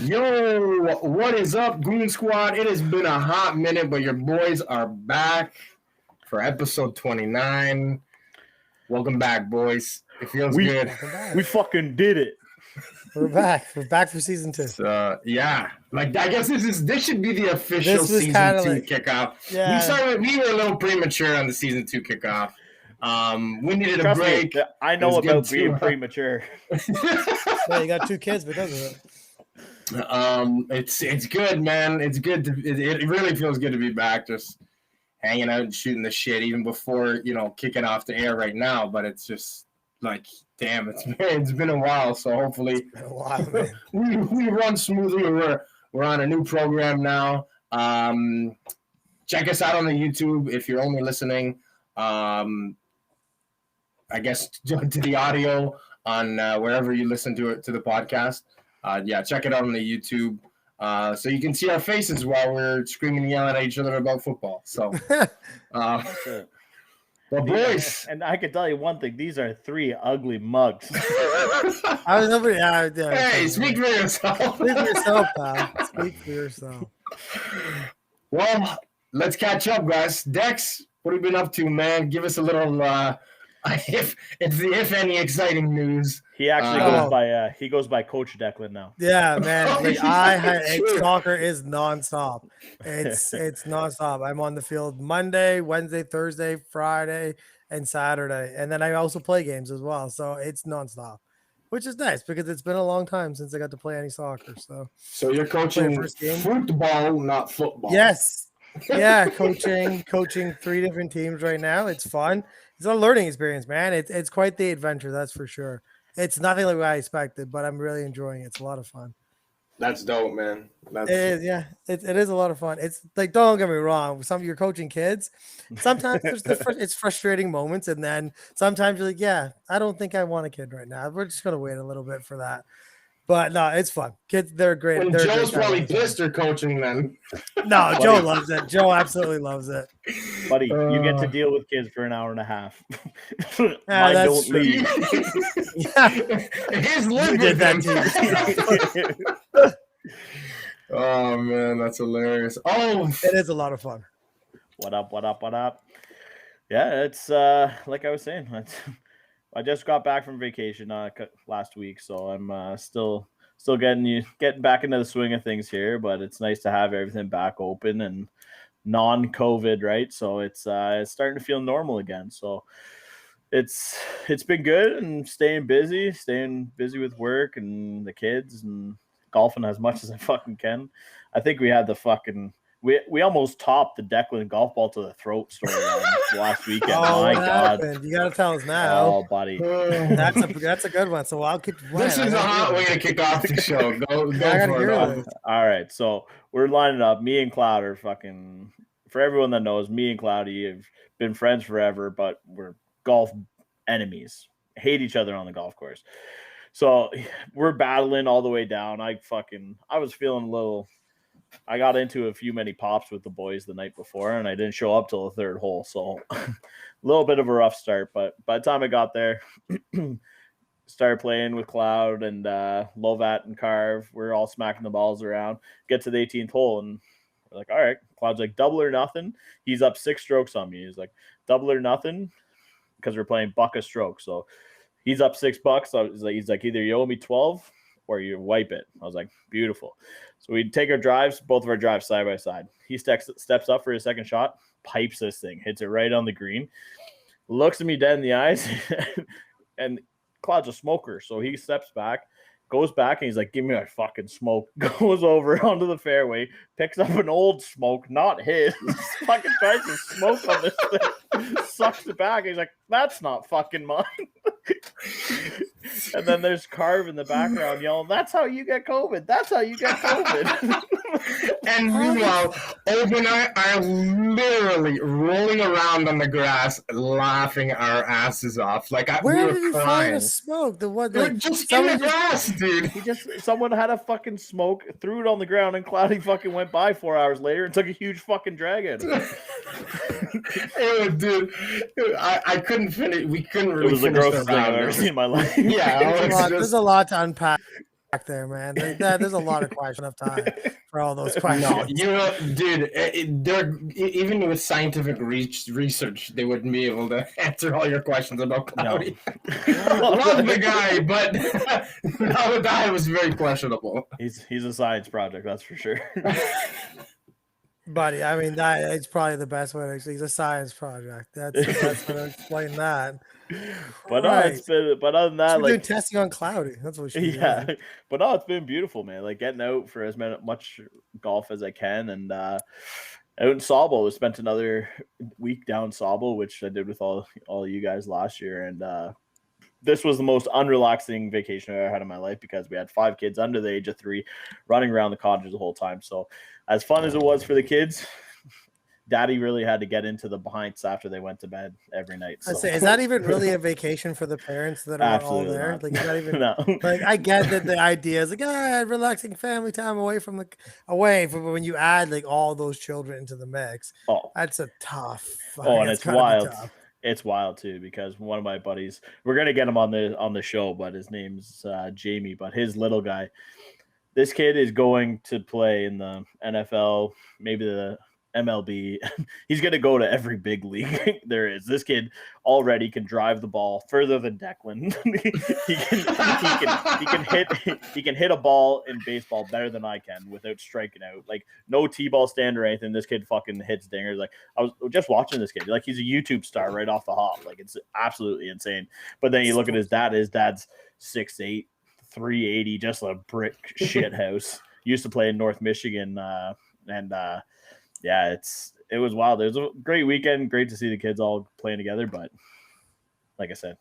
Yo, what is up, Goon Squad? It has been a hot minute, but your boys are back for episode 29. Welcome back, boys. It feels good. We fucking did it. We're back. We're back for season 2. So, yeah, like I guess this should be the official season 2 kickoff. Yeah. We were a little premature on the season 2 kickoff. We needed a break. I know about being premature. Yeah, you got 2 kids because of it. It's good, man. It's good. It really feels good to be back, just hanging out and shooting the shit, even before kicking off the air right now. But it's just like, damn, it's been a while. So hopefully, we run smoothly. We're on a new program now. Check us out on the YouTube if you're only listening. I guess to the audio on wherever you listen to the podcast. Check it out on the YouTube so you can see our faces while we're screaming and yelling at each other about football. So, but boys, and I can tell you one thing: these are 3 ugly mugs. Hey, speak for yourself. Speak for yourself, pal. Speak for yourself. Well, let's catch up, guys. Dex, what have you been up to, man? Give us a little. If any exciting news. He actually goes by Coach Declan now. Yeah, man. Soccer is nonstop. It's nonstop. I'm on the field Monday, Wednesday, Thursday, Friday, and Saturday, and then I also play games as well. So it's nonstop, which is nice because it's been a long time since I got to play any soccer. So you're coaching football, not football. Yes. Yeah, coaching 3 different teams right now. It's fun. It's a learning experience, man. It's quite the adventure, that's for sure. It's nothing like what I expected, but I'm really enjoying it. It's a lot of fun. That's dope, man. It is, yeah. It is a lot of fun. It's like, don't get me wrong. Some of you're coaching kids. Sometimes it's frustrating moments, and then sometimes you're like, yeah, I don't think I want a kid right now. We're just gonna wait a little bit for that. But no, it's fun. Kids, they're great. When Joe's probably pissed or coaching then. No, Joe loves it. Joe absolutely loves it. Buddy, you get to deal with kids for an hour and a half. Mine don't leave. His live with them. Oh, man, that's hilarious. Oh, it is a lot of fun. What up? Yeah, it's like I was saying. I just got back from vacation last week, so I'm still getting back into the swing of things here. But it's nice to have everything back open and non-COVID, right? So it's starting to feel normal again. So it's been good and staying busy with work and the kids and golfing as much as I fucking can. I think we had we almost topped the Declan golf ball to the throat story last weekend. Oh, my God. You got to tell us now. Oh, buddy. That's a good one. So I'll keep This is a hot way to kick off the show. Go for it. All right. So we're lining up. Me and Cloud are fucking, for everyone that knows, me and Cloudy have been friends forever, but we're golf enemies. Hate each other on the golf course. So we're battling all the way down. I was feeling a little... I got into a few many pops with the boys the night before, and I didn't show up till the 3rd hole. So a little bit of a rough start, but by the time I got there, started playing with Cloud and Lovat and Carve. We're all smacking the balls around, get to the 18th hole, and we're like, all right. Cloud's like, double or nothing. He's up 6 strokes on me. He's like, double or nothing, because we're playing buck a stroke. So he's up $6. So he's like, either you owe me 12 or you wipe it. I was like, beautiful. So we take both of our drives side by side. He steps up for his second shot, pipes this thing, hits it right on the green, looks at me dead in the eyes, and Cloud's a smoker. So he steps back, goes back, and he's like, give me my fucking smoke. Goes over onto the fairway, picks up an old smoke, not his, fucking tries to smoke on this thing, sucks it back. He's like, that's not fucking mine. And then there's Carve in the background yelling, that's how you get COVID. That's how you get COVID. And meanwhile, Ove and I are literally rolling around on the grass, laughing our asses off. Like where we did you find a smoke? Just in the grass, dude. Someone had a fucking smoke, threw it on the ground, and Cloudy fucking went by 4 hours later and took a huge fucking drag at it. Dude, I couldn't finish. We couldn't really. It was the grossest thing I've ever seen in my life. Yeah, there's a lot to unpack. back there, man. There's a lot of questions of time for all those questions. No, dude. They're even with scientific research, they wouldn't be able to answer all your questions about Cloudy. No. Love the guy, but no, the guy was very questionable. He's a science project, that's for sure. Buddy, I mean it's probably the best way to explain. He's a science project. That's the best way to explain that. But no, it's been. But other than that, we're doing testing on Cloudy. That's what we should be doing. But no, it's been beautiful, man. Like getting out for as much golf as I can, and out in Sauble, we spent another week down Sauble, which I did with all you guys last year, and this was the most unrelaxing vacation I ever had in my life because we had 5 kids under the age of 3 running around the cottages the whole time. So as fun as it was for the kids, Daddy really had to get into the behinds after they went to bed every night. So. I say, is that even really a vacation for the parents that are all there? Not. Like, is that even No. Like, I get that the idea is like, relaxing family time away from when you add like all those children into the mix. Oh, that's a tough. And it's wild. It's wild too because one of my buddies, we're gonna get him on the show, but his name's Jamie. But his little guy, this kid is going to play in the NFL, maybe the MLB. He's going to go to every big league there is. This kid already can drive the ball further than Declan. he can hit a ball in baseball better than I can without striking out. Like no T-ball stand or anything. This kid fucking hits dingers. Like I was just watching this kid. Like he's a YouTube star right off the hop. Like it's absolutely insane. But then you look at his dad. His dad's 6'8", 380, just a brick shit house. Used to play in North Michigan, yeah, it was wild. It was a great weekend. Great to see the kids all playing together. But like I said,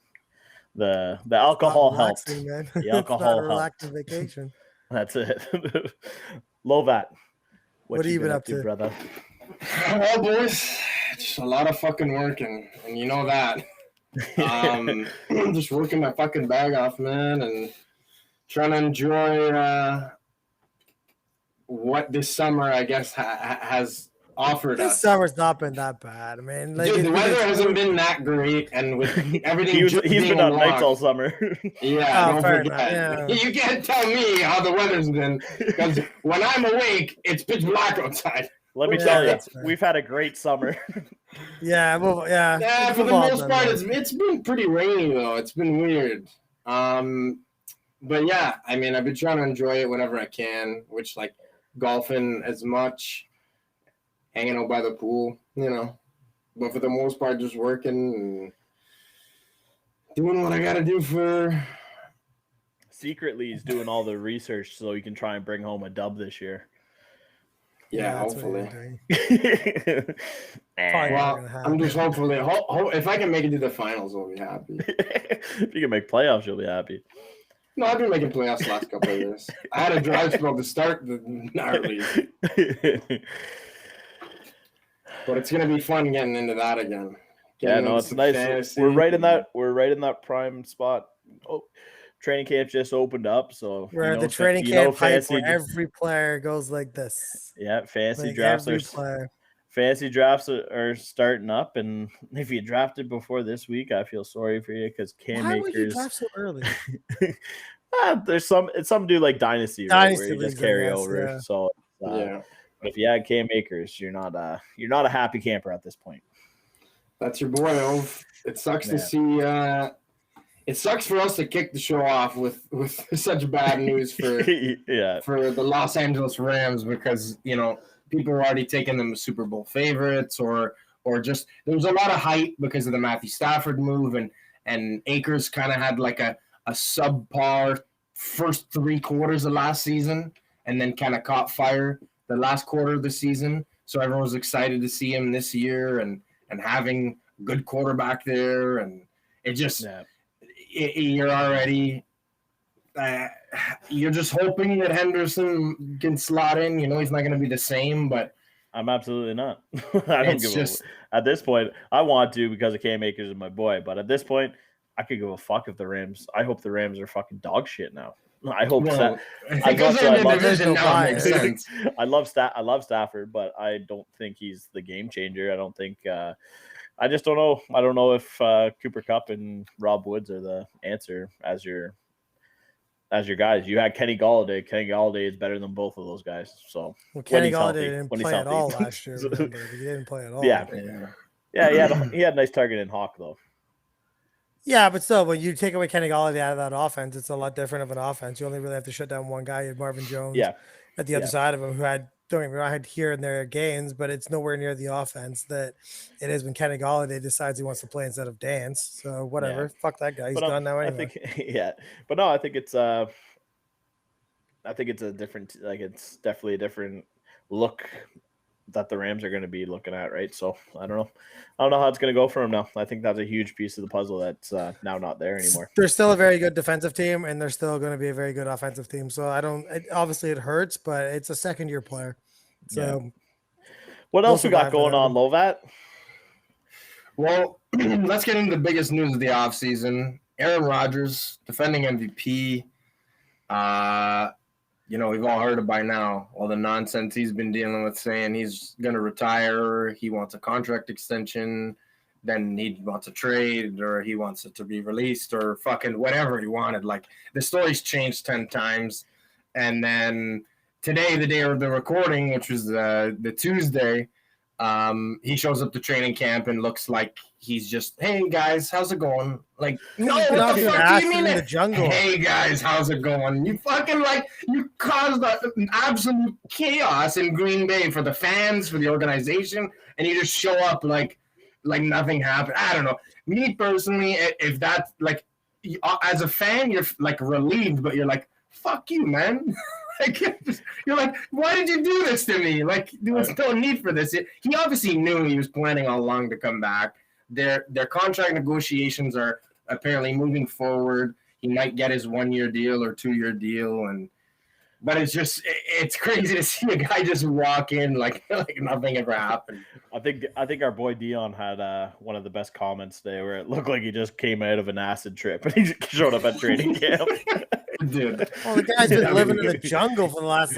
the alcohol helped. Man. The alcohol helped. Vacation. That's it. Lovat. What have you been up to, brother? Well, boys, just a lot of fucking work, and you know that. Just working my fucking bag off, man, and trying to enjoy what this summer, I guess, has offered us. This summer's not been that bad. I mean, like, dude, the weather hasn't been that great, and with everything, he's been on nights all summer. Yeah, don't forget. Yeah. You can't tell me how the weather's been, because when I'm awake, it's pitch black outside. Let me tell you, we've had a great summer. Yeah, well, yeah. Yeah, for the most part, it's been pretty rainy though. It's been weird. But yeah, I mean, I've been trying to enjoy it whenever I can, which like golfing as much, hanging out by the pool, you know. But for the most part, just working and doing what I got to do for. Secretly, he's doing all the research so he can try and bring home a dub this year. Yeah, hopefully. Well, I'm just hopefully. If I can make it to the finals, I'll be happy. If you can make playoffs, you'll be happy. No, I've been making playoffs the last couple of years. I had a dry spell to start the league. But it's gonna be fun getting into that again. It's nice. Fantasy. We're right in that prime spot. Oh, training camp just opened up, so we're at the training camp hype where every player goes like this. Yeah, fantasy drafts are starting up, and if you drafted before this week, I feel sorry for you because Cam Akers. Why would you draft so early? There's some do like dynasty, right, where you just carry over. Yeah. So but if you had Cam Akers, you're not a happy camper at this point. That's your boy, Ove. It sucks to see. It sucks for us to kick the show off with such bad news for for the Los Angeles Rams because people are already taking them as Super Bowl favorites or just there was a lot of hype because of the Matthew Stafford move and Akers kind of had like a subpar first 3 quarters of last season and then kind of caught fire the last quarter of the season. So everyone was excited to see him this year and having a good quarterback there and it just you're already you're just hoping that Henderson can slot in. He's not going to be the same, but I'm absolutely not. I don't give a fuck. At this point, I want to because of Cam Akers is my boy. But at this point, I could give a fuck if the Rams. I hope the Rams are fucking dog shit now. I hope that. I love Stafford, but I don't think he's the game changer. I don't think. I just don't know. I don't know if Cooper Kupp and Rob Woods are the answer as your as your guys. You had Kenny Galladay. Kenny Galladay is better than both of those guys. So Kenny he's Galladay healthy. didn't When he's play at healthy. all last year. Remember, he didn't play at all. Yeah. He had a nice target in Hawk though. Yeah, but still, when you take away Kenny Galladay out of that offense, it's a lot different of an offense. You only really have to shut down one guy. You had Marvin Jones at the other side of him, who had, don't get me wrong, had here and there gains, but it's nowhere near the offense that it is when Kenny Galladay decides he wants to play instead of dance. So whatever, fuck that guy. He's done now anyway. But no, I think it's a different, like it's definitely a different look that the Rams are going to be looking at, right? So I don't know how it's going to go for them now. I think that's a huge piece of the puzzle that's now not there anymore. They're still a very good defensive team, and they're still going to be a very good offensive team. So obviously it hurts, but it's a second-year player. So what else we got going on, Lovat? Well, let's get into the biggest news of the offseason. Aaron Rodgers, defending MVP. We've all heard it by now. All the nonsense he's been dealing with, saying he's going to retire, he wants a contract extension, then he wants a trade, or he wants it to be released, or fucking whatever he wanted. Like, the story's changed 10 times. And then today, the day of the recording, which was the Tuesday, he shows up to training camp and looks like he's just, hey guys, how's it going? Like, no, what the fuck do you mean? In the jungle. Hey guys, how's it going? You fucking you caused absolute chaos in Green Bay for the fans, for the organization, and you just show up like nothing happened. I don't know. Me personally, if that's as a fan, you're like relieved, but you're like, fuck you, man. You're like, why did you do this to me? Like, there was no need for this. He obviously knew he was planning all along to come back. Their contract negotiations are apparently moving forward. He might get his 1-year deal or 2-year deal, but it's crazy to see a guy just walk in like nothing ever happened. I think our boy Dion had one of the best comments today, where it looked like he just came out of an acid trip and he showed up at training camp. Dude. Well, the guy's been living in the jungle for the last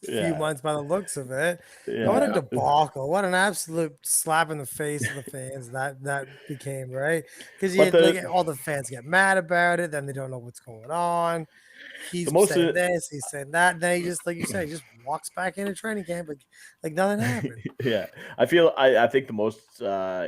few months by the looks of it. Yeah. What a debacle. What an absolute slap in the face of the fans that became, right? Because all the fans get mad about it, then they don't know what's going on. He's saying this, he's saying that, and then he just, like you said, he just walks back into training camp like nothing happened. Yeah. I think the most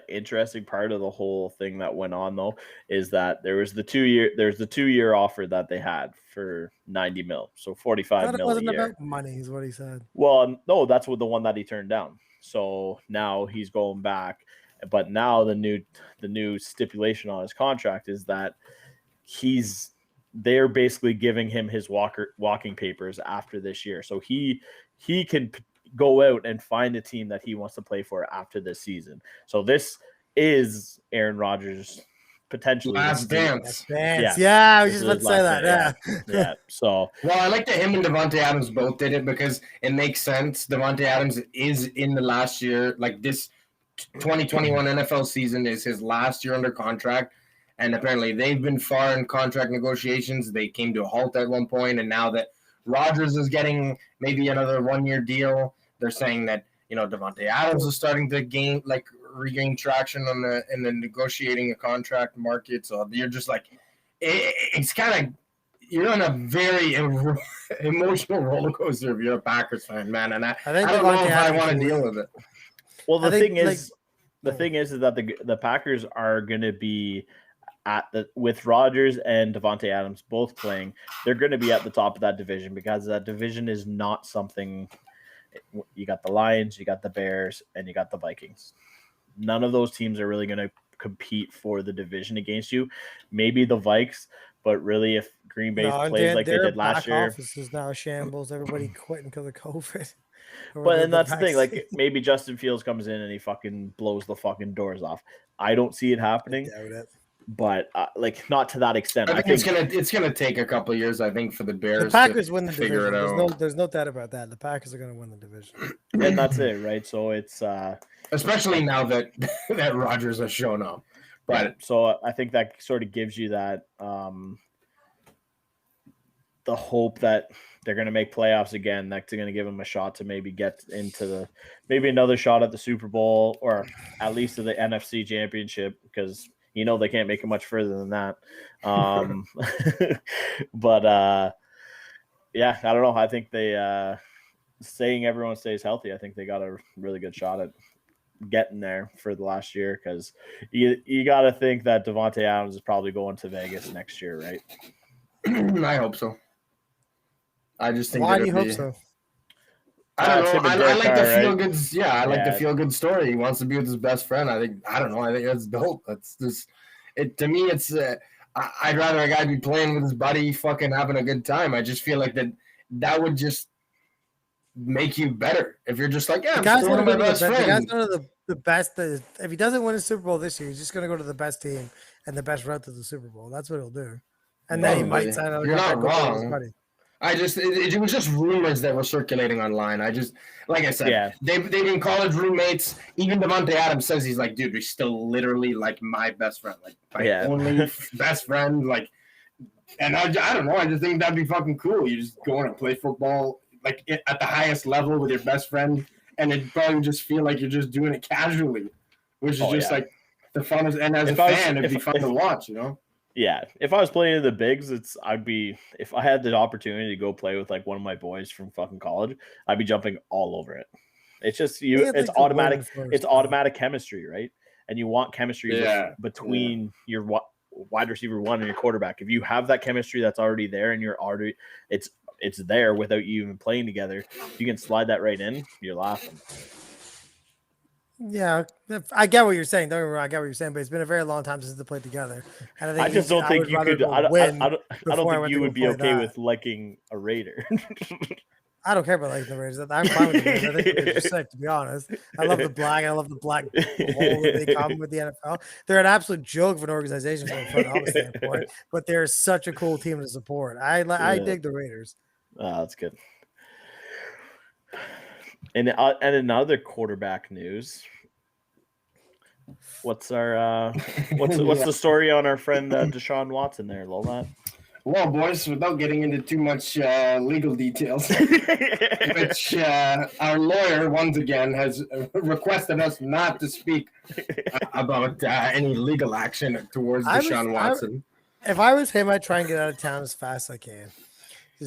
interesting part of the whole thing that went on though is that there's the 2-year offer that they had for $90 million, so $45 million. It wasn't about money, is what he said. Well, no, that's what the one that he turned down. So now he's going back, but now the new stipulation on his contract is that they're basically giving him his walking papers after this year. So he can go out and find a team that he wants to play for after this season. So this is Aaron Rodgers' potentially last dance. Yeah, I was just about to say that. Yeah. So, well, I like that him and Devonta Adams both did it because it makes sense. Devonta Adams is in the last year, like this 2021 NFL season is his last year under contract. And apparently they've been far in contract negotiations. They came to a halt at one point, and now that Rodgers is getting maybe another 1-year deal, they're saying that Devonta Adams is starting to regain traction in the negotiating a contract market. So you're just like, it's kind of, you're on a very emotional roller coaster if you're a Packers fan, man. And I don't know if I want to deal with it. Well, the thing is that the Packers are going to be with Rodgers and Devonta Adams both playing, they're going to be at the top of that division because that division is not something. You got the Lions, you got the Bears, and you got the Vikings. None of those teams are really going to compete for the division against you. Maybe the Vikes, but really, if Green Bay plays like they did last year, office is now shambles. Everybody quitting because of COVID. But then that's the thing. Like maybe Justin Fields comes in and he fucking blows the fucking doors off. I don't see it happening. I doubt it. But not to that extent. I think it's gonna take a couple of years. I think for the Bears, the Packers win the figure division. it out. There's no doubt about that. The Packers are gonna win the division, and that's it, right? So it's especially now that Rodgers has shown up. But so I think that sort of gives you that the hope that they're going to make playoffs again. That's going to give them a shot to maybe get into maybe another shot at the Super Bowl or at least to the NFC Championship because. They can't make it much further than that. But yeah, I don't know. I think they saying everyone stays healthy. I think they got a really good shot at getting there for the last year because you got to think that Devonta Adams is probably going to Vegas next year, right? I hope so. I just think. Why do you hope so? I don't know. I like the feel right? good. Yeah, I like the feel good story. He wants to be with his best friend. I think that's dope. That's just it to me. It's I'd rather a guy be playing with his buddy, fucking having a good time. I just feel like that would just make you better if you're just like, yeah, I'm still my best friend. The guy's one of the best. If he doesn't win a Super Bowl this year, he's just going to go to the best team and the best route to the Super Bowl. That's what he'll do. And then he might sign out. You're not wrong. It was just rumors that were circulating online. Like I said, they've been college roommates. Even Devonta Adams says he's like, dude, we're still literally like my best friend, like my only best friend. Like, and I don't know. I just think that'd be fucking cool. You just go and play football like at the highest level with your best friend, and it probably just feel like you're just doing it casually, which is just like the funnest. And as a fan, it'd be fun to watch, you know. Yeah, if I was playing in the bigs, if I had the opportunity to go play with like one of my boys from fucking college, I'd be jumping all over it. It's just it's automatic. It's automatic chemistry, right? And you want chemistry between your wide receiver one and your quarterback. If you have that chemistry that's already there, and it's there without you even playing together, you can slide that right in. You're laughing. Yeah, I get what you're saying. Don't get me wrong, I get what you're saying, but it's been a very long time since they played together. And I just don't think you could. I don't think you would be okay with liking a Raider. I don't care about liking the Raiders. I'm fine with the Raiders. I think they're just sick, to be honest. I love the black. I love the black hole that they come with the NFL. They're an absolute joke of an organization from a front office standpoint, but they're such a cool team to support. I dig the Raiders. Oh, that's good. And another quarterback news. What's our what's the story on our friend Deshaun Watson there, Lola? Well, boys, without getting into too much legal details, which our lawyer once again has requested us not to speak about any legal action towards Deshaun Watson. If I was him, I'd try and get out of town as fast as I can.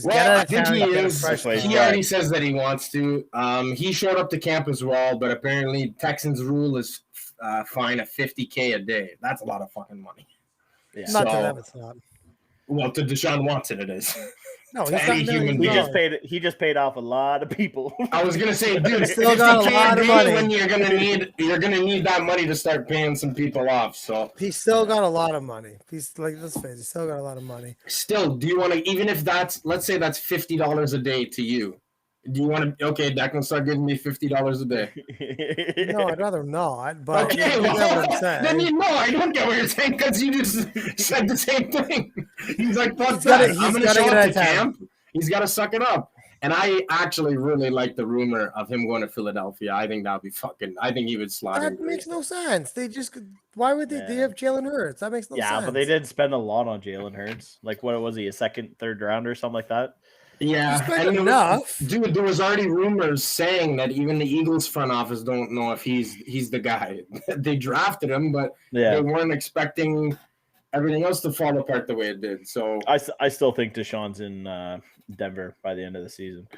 I think he is. He already says that he wants to. He showed up to camp as well, but apparently Texans rule is fine at $50K a day. That's a lot of fucking money. Yeah. Not to them, it's not. Well, to Deshaun Watson, it is. No, he's not human being. He just paid off a lot of people. I was gonna say, dude, still got a lot of money. When you're gonna need that money to start paying some people off. So he's still got a lot of money. He's like, let's face it, he's still got a lot of money. Still, do you want to? Even if let's say that's $50 a day to you. Do you want to? Okay, Dak can start giving me $50 a day. No, I'd rather not. But okay, then I don't get what you're saying because you just said the same thing. He's like, fuck that. I'm going to show up to camp. He's got to suck it up. And I actually really like the rumor of him going to Philadelphia. I think that'd be fucking. I think he would slot in. That makes no sense. They just. Why would they have Jalen Hurts? That makes no sense. Yeah, but they did spend a lot on Jalen Hurts. Like, what was he? A second, third rounder or something like that? Yeah, and enough. Dude, there was already rumors saying that even the Eagles front office don't know if he's the guy. They drafted him, but they weren't expecting everything else to fall apart the way it did. So I still think Deshaun's in Denver by the end of the season.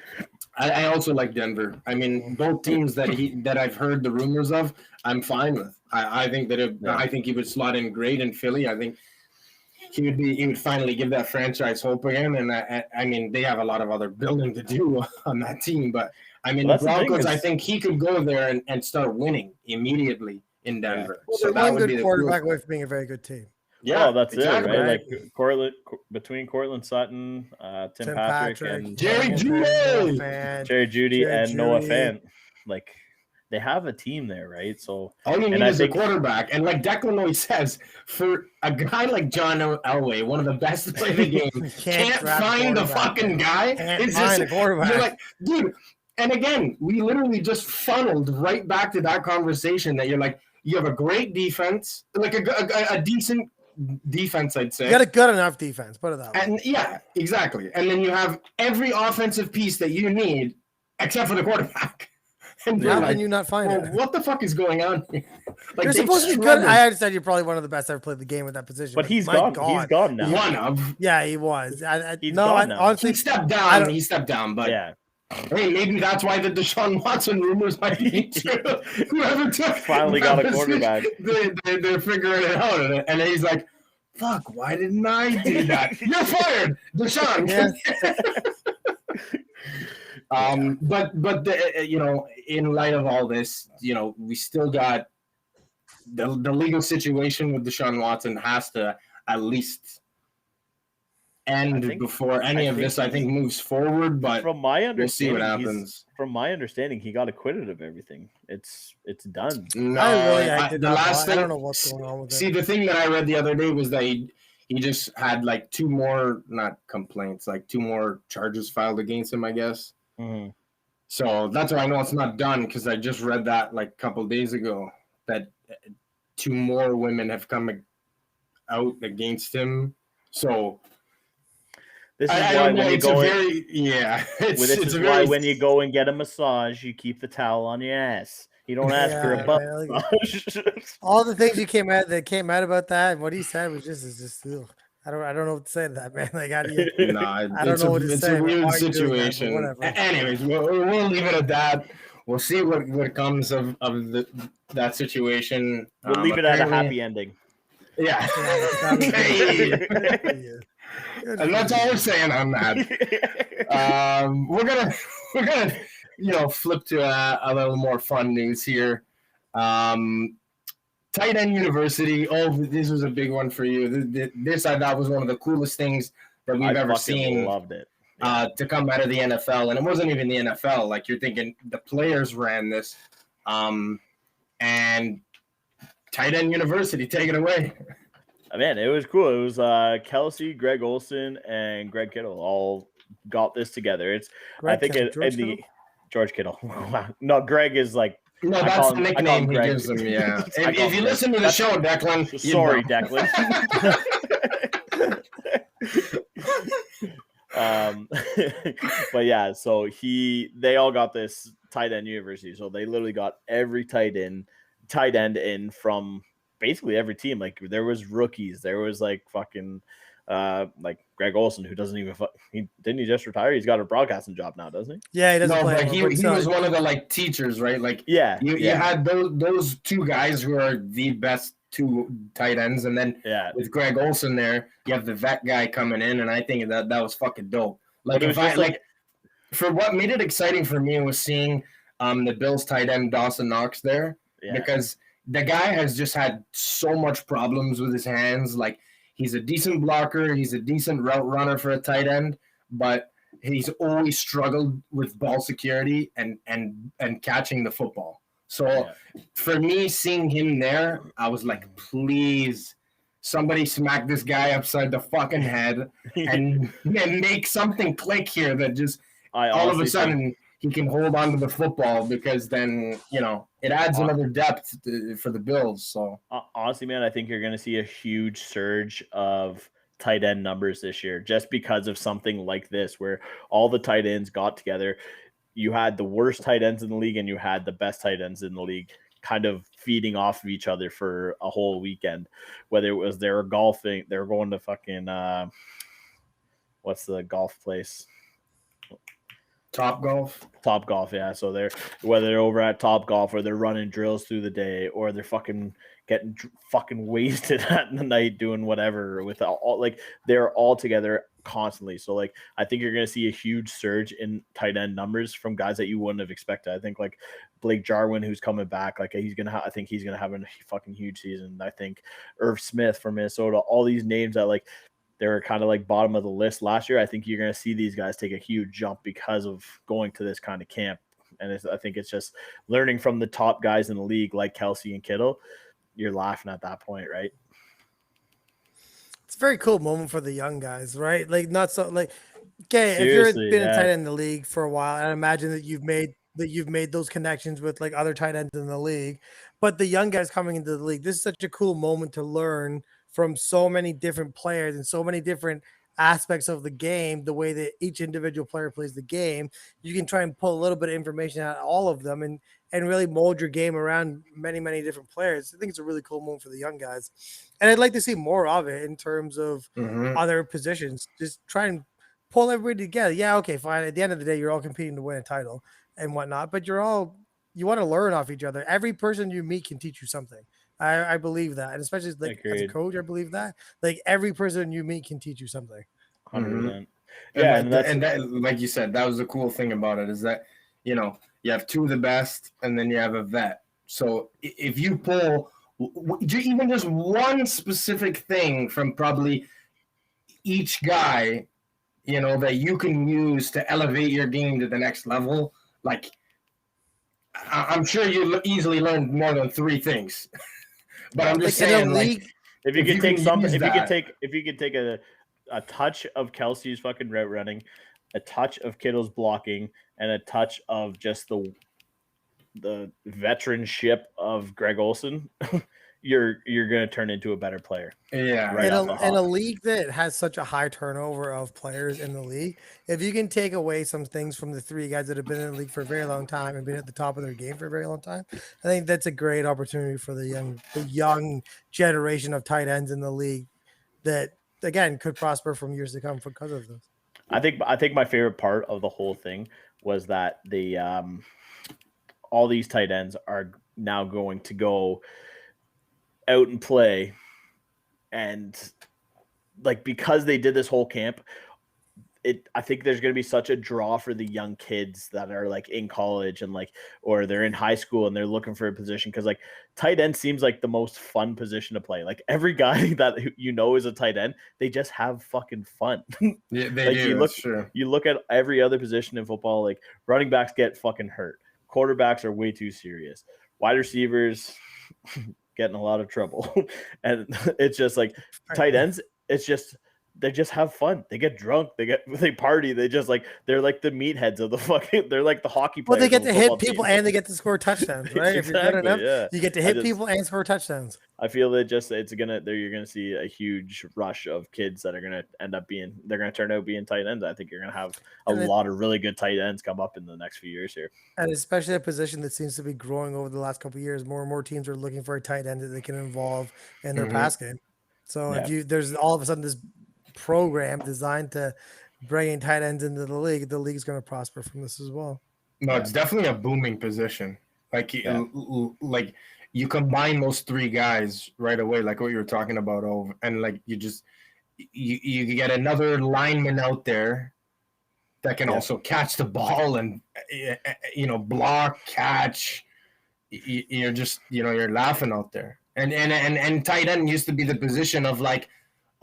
I also like Denver. I mean, both teams that I've heard the rumors of, I'm fine with. I think that I think he would slot in great in Philly. I think he would finally give that franchise hope again. And I mean, they have a lot of other building to do on that team, but I mean, the Broncos, I think he could go there and start winning immediately in Denver. Well, so that would be the quarterback away from being a very good team. Yeah, that's exactly. It, right? Like between Cortland Sutton, Tim Patrick, and Jerry Jeudy and Noah Fant. Like, they have a team there, right? So all you need is a quarterback. And like Declan always says, for a guy like John Elway, one of the best to play the game, can't find the fucking guy. It's just a quarterback. You're like, dude. And again, we literally just funneled right back to that conversation that you're like, you have a great defense, like a decent defense, I'd say. You got a good enough defense, put it that way. And yeah, exactly. And then you have every offensive piece that you need, except for the quarterback. And How they're can you not find well, it? what the fuck is going on here? Like, You're they've supposed to be good. struggled. I understand you're probably one of the best ever played the game at that position. But he's my gone. God. He's gone now. One of. Yeah, he was. He's gone now. honestly, He stepped I down. don't- He stepped down, but Yeah. hey, maybe that's why the Deshaun Watson rumors might be true. Whoever took Finally got a that quarterback. They're figuring it out, and then he's like, "Fuck, why didn't I do that? You're fired, Deshaun." But you know, in light of all this, you know, we still got the legal situation with Deshaun Watson has to at least end before any of this, I think, moves forward. But from my we'll see what understanding, happens. from my understanding, he got acquitted of everything. It's done. No, I thing, don't know what's going on with it. See, the thing that I read the other day was that he just had like two more, not complaints, like two more charges filed against him, I guess. Mm-hmm. So that's why I know it's not done, because I just read that like a couple of days ago that two more women have come out against him. So this is why when you go when you go and get a massage, you keep the towel on your ass. You don't ask for a butt massage. All the things that came out about that, and what he said was just ugh. I don't know what to say to that, man. Like, how do you? I don't know what to say. It's a weird Why are you doing that? situation. Whatever. Anyways, we'll leave it at that. We'll see what comes of that situation. We'll leave it at a happy ending. Yeah. Yeah, and that's all we're saying on that. We're gonna flip to a little more fun news here. Tight end university. Oh, this was a big one for you. This I thought was one of the coolest things that we've ever seen. Loved it. To come out of the NFL, and it wasn't even the NFL. Like, you're thinking the players ran this, and tight end university, take it away. Man, it was cool. It was Kelsey, Greg Olsen, and Greg Kittle all got this together. George Kittle. No, Greg is like. No, that's the nickname he gives him. Yeah. if you listen to the show, Declan. Sorry, Declan. But yeah, so they all got this tight end university. So they literally got every tight end in from basically every team. Like, there was rookies, there was like fucking like Greg Olsen, who doesn't even didn't he just retire? He's got a broadcasting job now, doesn't he? Yeah, he doesn't play. But he was one of the like teachers, right? Like, you had those two guys who are the best two tight ends, and then with Greg Olsen there, you have the vet guy coming in, and I think that was fucking dope. Like, for what made it exciting for me was seeing the Bills tight end Dawson Knox there, because the guy has just had so much problems with his hands. Like, he's a decent blocker, he's a decent route runner for a tight end, but he's always struggled with ball security and catching the football. So for me, seeing him there, I was like, please, somebody smack this guy upside the fucking head and make something click here that just all of a sudden he can hold on to the football, because then, it adds another depth for the Bills. So honestly, man, I think you're going to see a huge surge of tight end numbers this year, just because of something like this, where all the tight ends got together. You had the worst tight ends in the league and you had the best tight ends in the league kind of feeding off of each other for a whole weekend. Whether it was they were golfing, they were going to fucking what's the golf place? Top Golf, yeah. So whether they're over at Top Golf, or they're running drills through the day, or they're fucking getting fucking wasted at the night doing whatever with all, like, they're all together constantly. So like, I think you're going to see a huge surge in tight end numbers from guys that you wouldn't have expected. I think like Blake Jarwin, who's coming back, like I think he's going to have a fucking huge season. I think Irv Smith from Minnesota, all these names that like, they were kind of like bottom of the list last year. I think you're going to see these guys take a huge jump because of going to this kind of camp. And I think it's just learning from the top guys in the league, like Kelsey and Kittle. You're laughing at that point, right? It's a very cool moment for the young guys, right? Like, not so like, okay, Seriously, if you've been a tight end in the league for a while, and I imagine that you've made those connections with like other tight ends in the league, but the young guys coming into the league, this is such a cool moment to learn from so many different players and so many different aspects of the game, the way that each individual player plays the game, you can try and pull a little bit of information out of all of them and really mold your game around many, many different players. I think it's a really cool move for the young guys. And I'd like to see more of it in terms of other positions. Just try and pull everybody together. Yeah, okay, fine. At the end of the day, you're all competing to win a title and whatnot, but you want to learn off each other. Every person you meet can teach you something. I believe that. And especially like as a coach, I believe that. Like every person you meet can teach you something. 100%. Yeah, and that, like you said, that was the cool thing about it, is that, you know, you have two of the best, and then you have a vet. So if you pull even just one specific thing from probably each guy, you know, that you can use to elevate your game to the next level, like I'm sure you easily learned more than three things. But I'm just saying, like, if you could take something, if you could take a touch of Kelsey's fucking route running, a touch of Kittle's blocking, and a touch of just the veteranship of Greg Olsen, you're going to turn into a better player. Yeah. Right in a league that has such a high turnover of players in the league, if you can take away some things from the three guys that have been in the league for a very long time and been at the top of their game for a very long time, I think that's a great opportunity for the young generation of tight ends in the league that, again, could prosper from years to come because of this. I think my favorite part of the whole thing was that all these tight ends are now going to go out and play, and like, because they did this whole camp, I think there's going to be such a draw for the young kids that are like in college and like, or they're in high school and they're looking for a position. Cause like tight end seems like the most fun position to play. Like every guy that you know is a tight end, they just have fucking fun. Yeah, they do. You look at every other position in football, like running backs get fucking hurt. Quarterbacks are way too serious. Wide receivers get in a lot of trouble. And it's just like tight ends. It's just, they just have fun. They get drunk. They party. They're like the meatheads of the fucking. They're like the hockey players. Well, they get to hit people and they get to score touchdowns, right? If you're good enough, you get to hit people and score touchdowns. I feel that you're gonna see a huge rush of kids that are gonna they're gonna turn out being tight ends. I think you're gonna have a lot of really good tight ends come up in the next few years here. And especially a position that seems to be growing over the last couple of years. More and more teams are looking for a tight end that they can involve in their pass game. So if there's all of a sudden this program designed to bring in tight ends into the league's going to prosper from this as well. No, it's definitely a booming position. Like, like you combine those three guys right away, like what you were talking about, and like you get another lineman out there that can also catch the ball and, you know, block, catch. You're just, you know, you're laughing out there. And tight end used to be the position of like,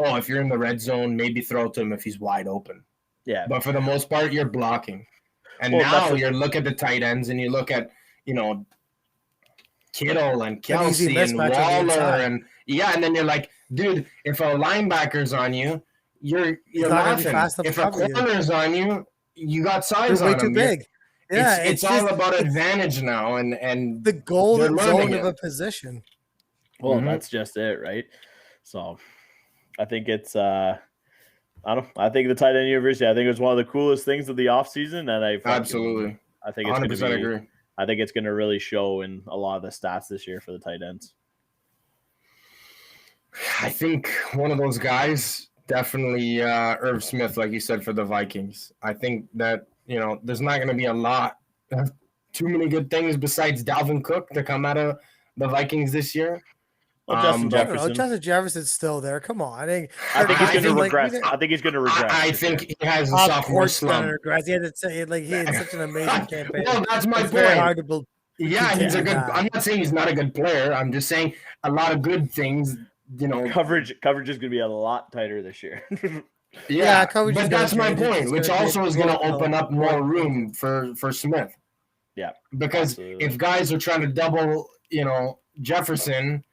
oh, if you're in the red zone, maybe throw to him if he's wide open. Yeah. But for the most part, you're blocking. And now you look at the tight ends and you look at, you know, Kittle and Kelsey and Waller and then you're like, dude, if a linebacker's on you, you're laughing. If a corner's on you, you got size on him. Way too big. Yeah, it's all about advantage now, and the golden zone of a position. Well, that's just it, right? So I think it's I think the tight end university, I think it was one of the coolest things of the offseason, and I think it's 100% agree. I think it's going to really show in a lot of the stats this year for the tight ends. I think one of those guys, definitely Irv Smith, like you said, for the Vikings. I think that, you know, there's not going to be too many good things besides Dalvin Cook to come out of the Vikings this year. Justin Jefferson. Justin Jefferson's still there. Come on. I think he's going to regress. I think he's going to regress. I think he has a sophomore slump. He had such an amazing campaign. Well, that's my point. Very hard to believe. Yeah, he's a good. I'm not saying he's not a good player. I'm just saying a lot of good things. You know, coverage is going to be a lot tighter this year. Yeah, but that's my point, which also is going to open up more room for Smith. Yeah, because if guys are trying to double, you know, Jefferson.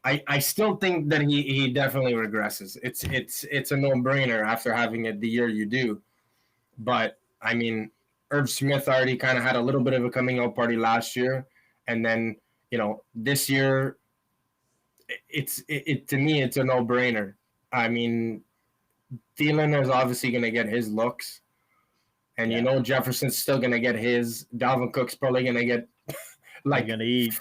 I still think that he definitely regresses. It's a no-brainer after having it the year you do. But, I mean, Irv Smith already kind of had a little bit of a coming-out party last year. And then, you know, this year, to me, it's a no-brainer. I mean, Thielen is obviously going to get his looks. And you know Jefferson's still going to get his. Dalvin Cook's probably going to get like gonna eat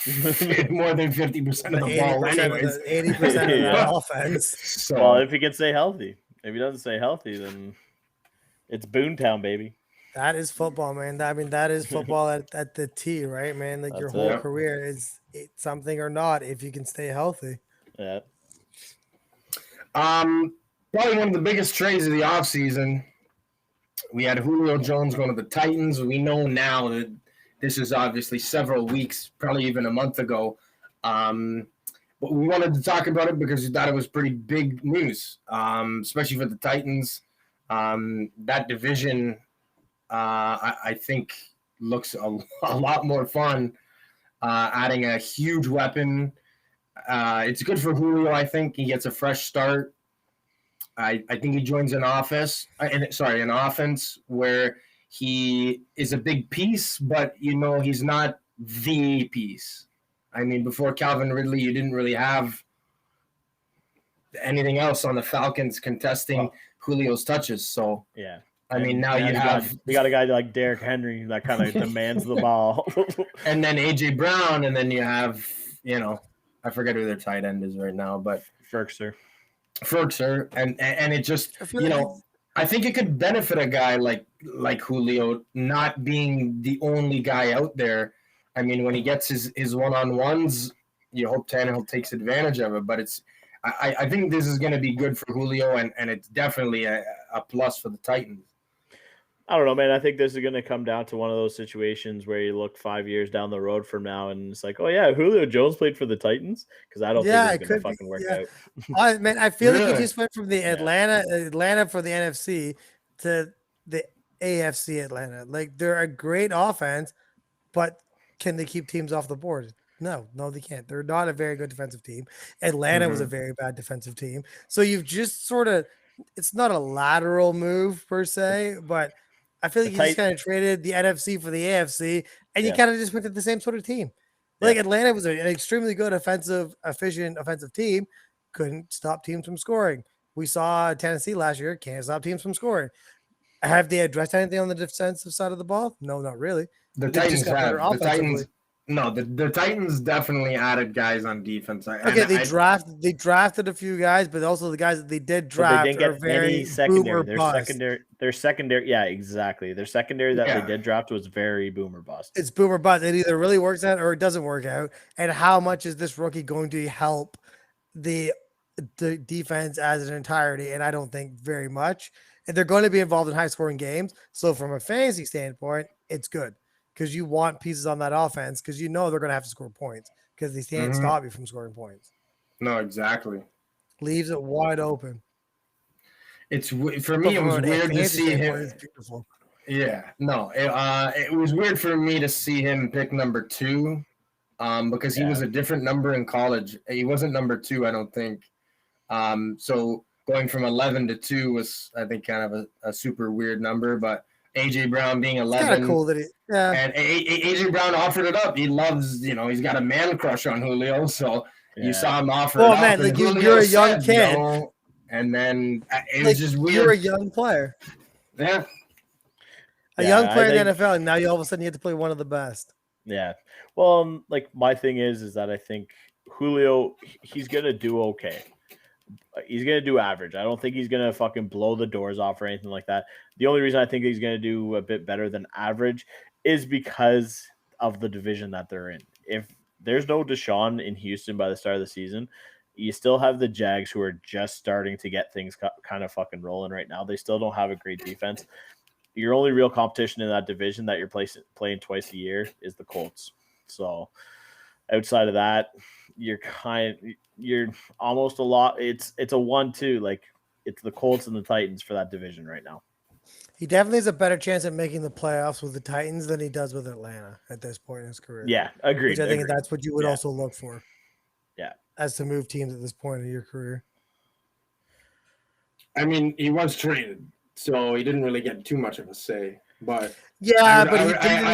more than 50% of the ball anyways. 80% of that offense. So, well, if he can stay healthy. If he doesn't stay healthy, then it's Boontown, baby. That is football, man. I mean, that is football at the T, right, man? Like your whole career is something or not if you can stay healthy. Yeah. Probably one of the biggest trades of the offseason. We had Julio Jones going to the Titans. We know now that this is obviously several weeks, probably even a month ago. But we wanted to talk about it because we thought it was pretty big news, especially for the Titans. That division, I think, looks a lot more fun, adding a huge weapon. It's good for Julio, I think. He gets a fresh start. I think he joins an offense where he is a big piece, but, he's not the piece. I mean, before Calvin Ridley, you didn't really have anything else on the Falcons contesting Julio's touches. So, yeah. I mean, now you got a guy like Derrick Henry that kind of demands the ball. And then A.J. Brown, and then you have, I forget who their tight end is right now, but Ferkser. And it just, I think it could benefit a guy like Julio not being the only guy out there. I mean, when he gets his one-on-ones, you hope Tannehill takes advantage of it. But I think this is going to be good for Julio, and it's definitely a plus for the Titans. I don't know, man. I think this is going to come down to one of those situations where you look 5 years down the road from now, and it's like, oh yeah, Julio Jones played for the Titans, because I don't think it's going to fucking work out. I feel like he just went from the Atlanta for the NFC to the AFC Atlanta. Like, they're a great offense, but can they keep teams off the board? No, they can't. They're not a very good defensive team. Atlanta was a very bad defensive team. So you've just sort of, it's not a lateral move per se, but I feel like you just kind of traded the NFC for the AFC, and you kind of just went to the same sort of team. Like Atlanta was an extremely good efficient offensive team, couldn't stop teams from scoring. We saw Tennessee last year, can't stop teams from scoring. Have they addressed anything on the defensive side of the ball? No, not really. The Titans have. The Titans definitely added guys on defense. Okay, they drafted a few guys, but also the guys that they did draft they didn't get any secondary. Their secondary, yeah, exactly. Their secondary that they did draft was very boomer bust. It's boomer bust. It either really works out or it doesn't work out. And how much is this rookie going to help the defense as an entirety? And I don't think very much. And they're going to be involved in high-scoring games. So from a fantasy standpoint, it's good because you want pieces on that offense because they're going to have to score points because they can't stop you from scoring points. No, exactly. Leaves it wide open. It's for me. It was weird to see him. It's beautiful. Yeah, no, it was weird for me to see him pick number 2, because he was a different number in college. He wasn't number 2, I don't think. So going from 11 to 2 was, I think, kind of a super weird number. But A.J. Brown being 11, kind of cool that and A.J. Brown offered it up. He loves, he's got a man crush on Julio, so you saw him offer it up. Oh man, like you're a young kid, and then it was just weird. You're a young player. Yeah. A young player in the NFL, and now you all of a sudden you have to play one of the best. Yeah. Well, my thing is that I think Julio, he's gonna do okay. He's gonna do average. I don't think he's gonna fucking blow the doors off or anything like that. The only reason I think he's gonna do a bit better than average is because of the division that they're in. If there's no Deshaun in Houston by the start of the season, you still have the Jags who are just starting to get things kind of fucking rolling right now. They still don't have a great defense. Your only real competition in that division that you're playing twice a year is the Colts. So outside of that, you're almost a lot. It's a 1-2. Like, it's the Colts and the Titans for that division right now. He definitely has a better chance at making the playoffs with the Titans than he does with Atlanta at this point in his career. Yeah, agreed. Which I think that's what you would also look for. Yeah. As to move teams at this point in your career. I mean, he was traded, so he didn't really get too much of a say. But yeah, but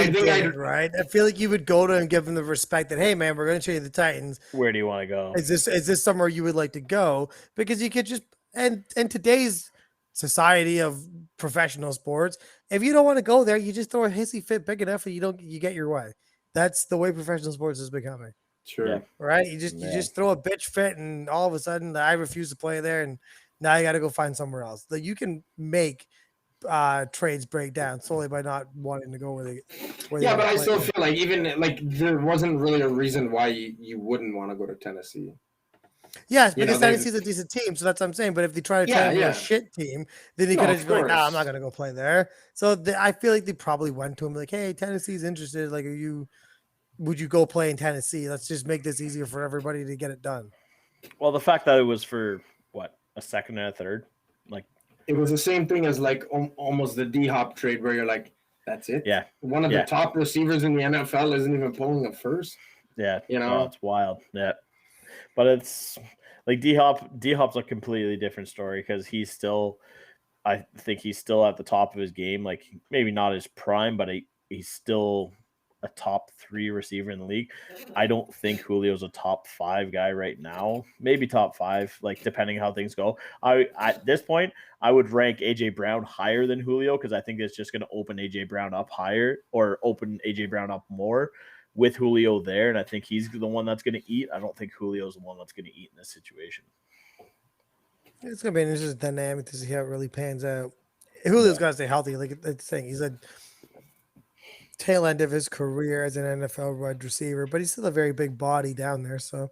he did, right? I feel like you would go to him and give him the respect that, hey, man, we're going to trade the Titans. Where do you want to go? Is this somewhere you would like to go? Because you could just and today's society of professional sports. If you don't want to go there, you just throw a hissy fit big enough and you get your way. That's the way professional sports is becoming. True. Yeah. Right? You just throw a bitch fit and all of a sudden I refuse to play there and now you got to go find somewhere else. That you can make trades break down solely by not wanting to go where they Yeah, but I still feel like even like there wasn't really a reason why you wouldn't want to go to Tennessee. Yes, because Tennessee's a decent team, so that's what I'm saying. But if they try to turn into a shit team, then they could have just been like, "Nah, I'm not gonna go play there." So I feel like they probably went to him like, "Hey, Tennessee's interested. Like, would you go play in Tennessee? Let's just make this easier for everybody to get it done." Well, the fact that it was for what, a second and a third, like it was the same thing as like almost the D-Hop trade where you're like, that's it. Yeah, one of the top receivers in the NFL isn't even pulling a first. Yeah, you know, it's wild. Yeah, but it's like D-Hop's a completely different story because I think he's still at the top of his game. Like maybe not his prime, but he's still a top 3 receiver in the league. I don't think Julio's a top 5 guy right now. Maybe top 5, like depending how things go. At this point, I would rank AJ Brown higher than Julio because I think it's just going to open AJ Brown up higher or open AJ Brown up more with Julio there. And I think he's the one that's going to eat. I don't think Julio's the one that's going to eat in this situation. It's going to be an interesting dynamic to see how it really pans out. Julio's got to stay healthy. Like the thing, he's a tail end of his career as an NFL wide receiver, but he's still a very big body down there. So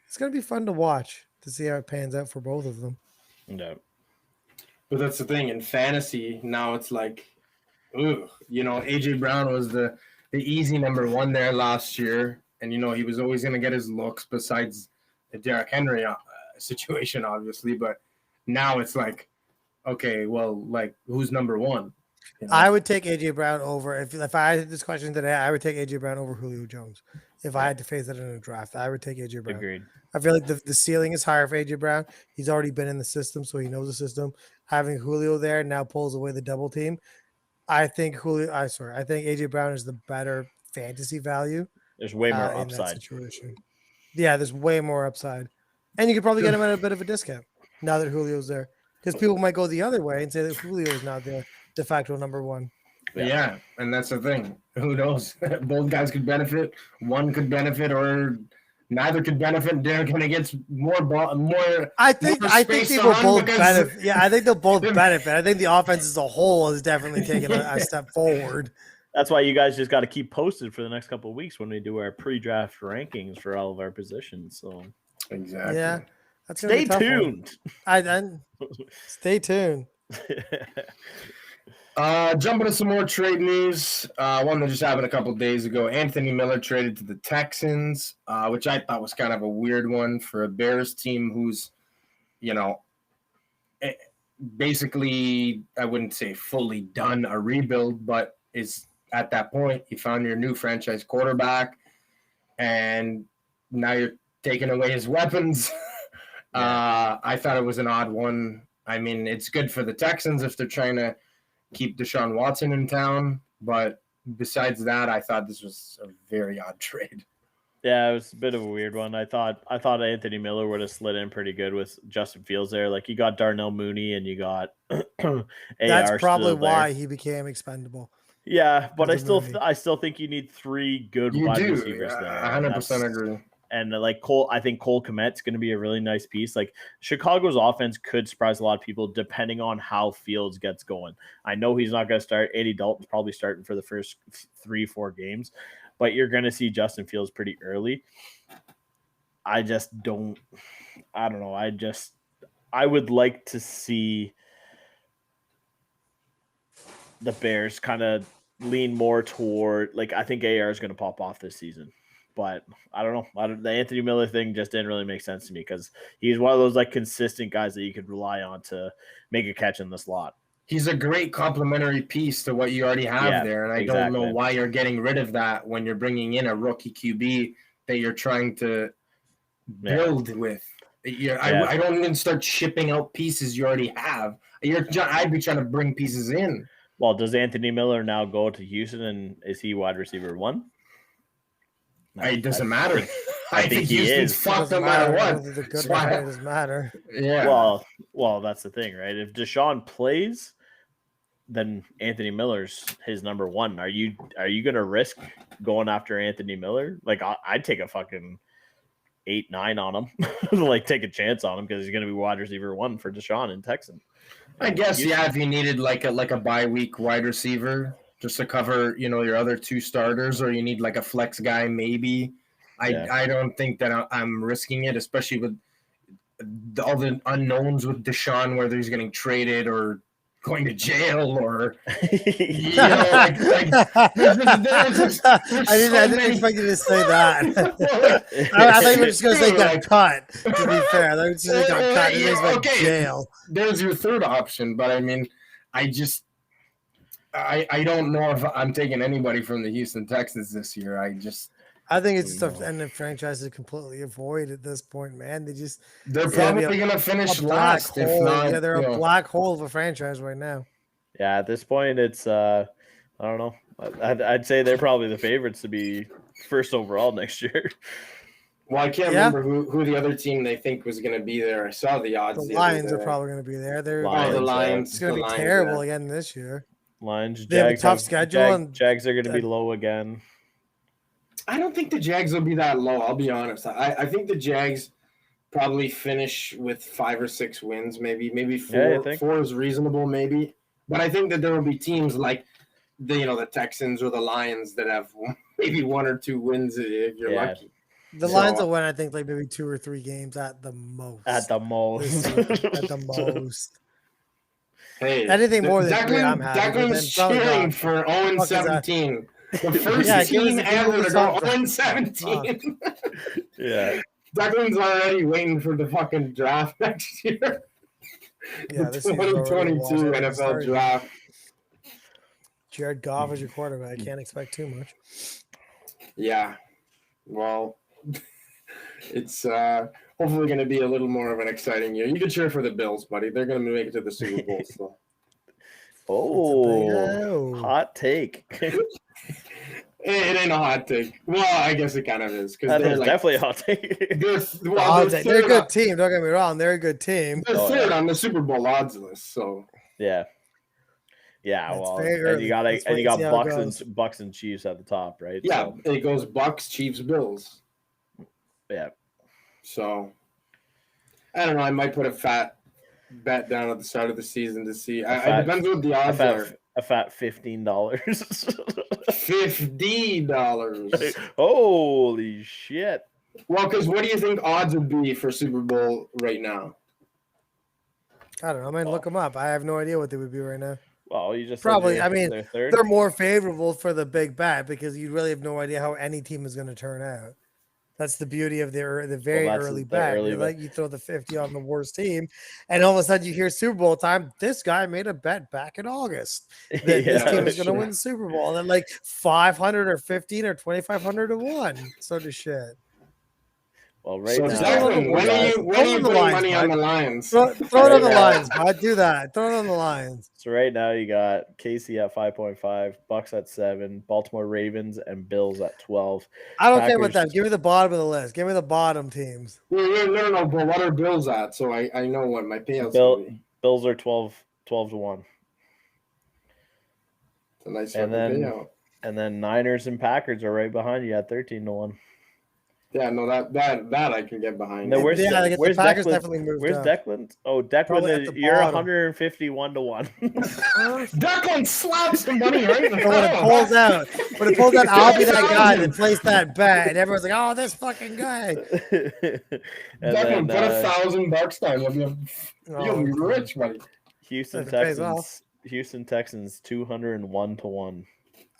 it's going to be fun to watch to see how it pans out for both of them. No. But that's the thing in fantasy. Now it's like, AJ Brown was the easy number 1 there last year. And, he was always going to get his looks besides the Derrick Henry situation, obviously. But now it's like, okay, well, like who's number 1? I would take AJ Brown over if I had this question today. I would take AJ Brown over Julio Jones. If I had to face it in a draft, I would take AJ Brown. Agreed. I feel like the ceiling is higher for AJ Brown. He's already been in the system, so he knows the system. Having Julio there now pulls away the double team. I think AJ Brown is the better fantasy value. There's way more upside. In that situation. Yeah, there's way more upside, and you could probably get him at a bit of a discount now that Julio's there, because people might go the other way and say that Julio is not the de facto number 1. Yeah, and that's the thing. Who knows? Both guys could benefit. One could benefit, or neither could benefit. Derrick Henry gets more. I think they will both benefit. Yeah, I think they'll both benefit. I think the offense as a whole has definitely taken a step forward. That's why you guys just got to keep posted for the next couple of weeks when we do our pre-draft rankings for all of our positions. So exactly. Yeah, stay tuned. Stay tuned. Jumping to some more trade news. One that just happened a couple of days ago. Anthony Miller traded to the Texans, which I thought was kind of a weird one for a Bears team who's, basically, I wouldn't say fully done a rebuild, but is at that point. You found your new franchise quarterback, and now you're taking away his weapons. I thought it was an odd one. I mean, it's good for the Texans if they're trying to keep Deshaun Watson in town, but besides that, I thought this was a very odd trade. Yeah, it was a bit of a weird one. I thought Anthony Miller would have slid in pretty good with Justin Fields there. Like you got Darnell Mooney and you got AR. That's probably why he became expendable. Yeah, but I still think you need 3 good wide receivers there. 100% agree. And like I think Cole Kmet's going to be a really nice piece. Like Chicago's offense could surprise a lot of people depending on how Fields gets going. I know he's not going to start. Andy Dalton's probably starting for the first 3-4 games, but you're going to see Justin Fields pretty early. I don't know. I would like to see the Bears kind of lean more toward, like, I think AR is going to pop off this season. But I don't know. The Anthony Miller thing just didn't really make sense to me because he's one of those like consistent guys that you could rely on to make a catch in the slot. He's a great complementary piece to what you already have there, and I don't know why you're getting rid of that when you're bringing in a rookie QB that you're trying to build with. I don't even start shipping out pieces you already have. I'd be trying to bring pieces in. Well, does Anthony Miller now go to Houston, and is he wide receiver 1? It doesn't matter. I think he Houston's is. fucked no Doesn't matter matter. I what. don't think they're good That's enough. why- It doesn't matter. Yeah. Well, that's the thing, right? If Deshaun plays, then Anthony Miller's his number one. Are you gonna risk going after Anthony Miller? Like I'd take a fucking 8-9 on him, like take a chance on him because he's gonna be wide receiver 1 for Deshaun and Texan. I guess if you needed like a bye week wide receiver just to cover, your other 2 starters, or you need like a flex guy, maybe. I don't think that I'm risking it, especially with all the unknowns with Deshaun, whether he's getting traded or going to jail or there's I didn't expect you to say that. I thought you were just going to say got cut. To be fair, I thought you were just going to got cut. And he's went jail. There's your third option, but I mean, I don't know if I'm taking anybody from the Houston Texans this year. I think it's tough to end the franchise to completely avoid at this point, man. They're probably going to finish last. If not, yeah, they're a black hole of a franchise right now. Yeah, at this point, it's I don't know. I'd say they're probably the favorites to be first overall next year. Well, I can't remember who the other team they think was going to be there. I saw the odds. The Lions are probably going to be there. The Lions. It's going to be terrible again this year. Lions. They have a tough schedule. And Jags are going to be low again. I don't think the Jags will be that low. I'll be honest. I think the Jags probably finish with 5 or 6 wins, maybe 4. Yeah, 4 is reasonable, maybe. But I think that there will be teams like the Texans or the Lions that have maybe 1 or 2 wins if you're lucky. The Lions will win, I think, like maybe 2 or 3 games at the most. At the most. Hey, anything more than 3, I'm happy. Declan's cheering for 0-17. The first team ever to go 0-17. Yeah. Declan's already waiting for the fucking draft next year. Yeah, the 2022 NFL draft. Jared Goff is your quarterback. I can't expect too much. Yeah. Well, it's hopefully going to be a little more of an exciting year. You can cheer for the Bills, buddy. They're going to make it to the Super Bowl. So. Oh, hot take. It ain't a hot take. Well, I guess it kind of is. That is definitely a hot take. They're a good team. Don't get me wrong. They're a good team. They're third on the Super Bowl odds list. So yeah. Well, and you got Bucks and Chiefs at the top, right? Yeah, it goes Bucks, Chiefs, Bills. Yeah. So I don't know. I might put a fat bet down at the start of the season to see. It depends what the odds are. A fat $15. $50. Holy shit! Well, because what do you think odds would be for Super Bowl right now? I don't know. I mean, look them up. I have no idea what they would be right now. Well, you just probably. I mean, they're more favorable for the big bet because you really have no idea how any team is going to turn out. That's the beauty of the very early bet. You throw the 50 on the worst team, and all of a sudden you hear Super Bowl time. This guy made a bet back in August that this team is going to win the Super Bowl, and then like 500 or 15 or 2,500 to 1. So does shit. Well, right so now, when are you putting money on the Lions? Throw it on the Lions, bud. Do that. Throw it on the Lions. So right now you got KC at 5.5, Bucks at 7, Baltimore Ravens and Bills at 12. I don't care about that. Give me the bottom of the list. Give me the bottom teams. No. But what are Bills at? So I know what my payouts will be. Bills are 12 to 1. It's a nice payout. And then Niners and Packers are right behind you at 13 to 1. Yeah, no, that I can get behind. No, where's the Packers Declan? definitely moved Where's up. Declan? Oh, Declan, you're 151 to 1. Declan slaps the money right now. When it pulls out, I'll be that guy that placed that bet, and everyone's like, "Oh, this fucking guy." Declan, put $1,000 down. You'll be rich, buddy. Houston Texans 201 to 1.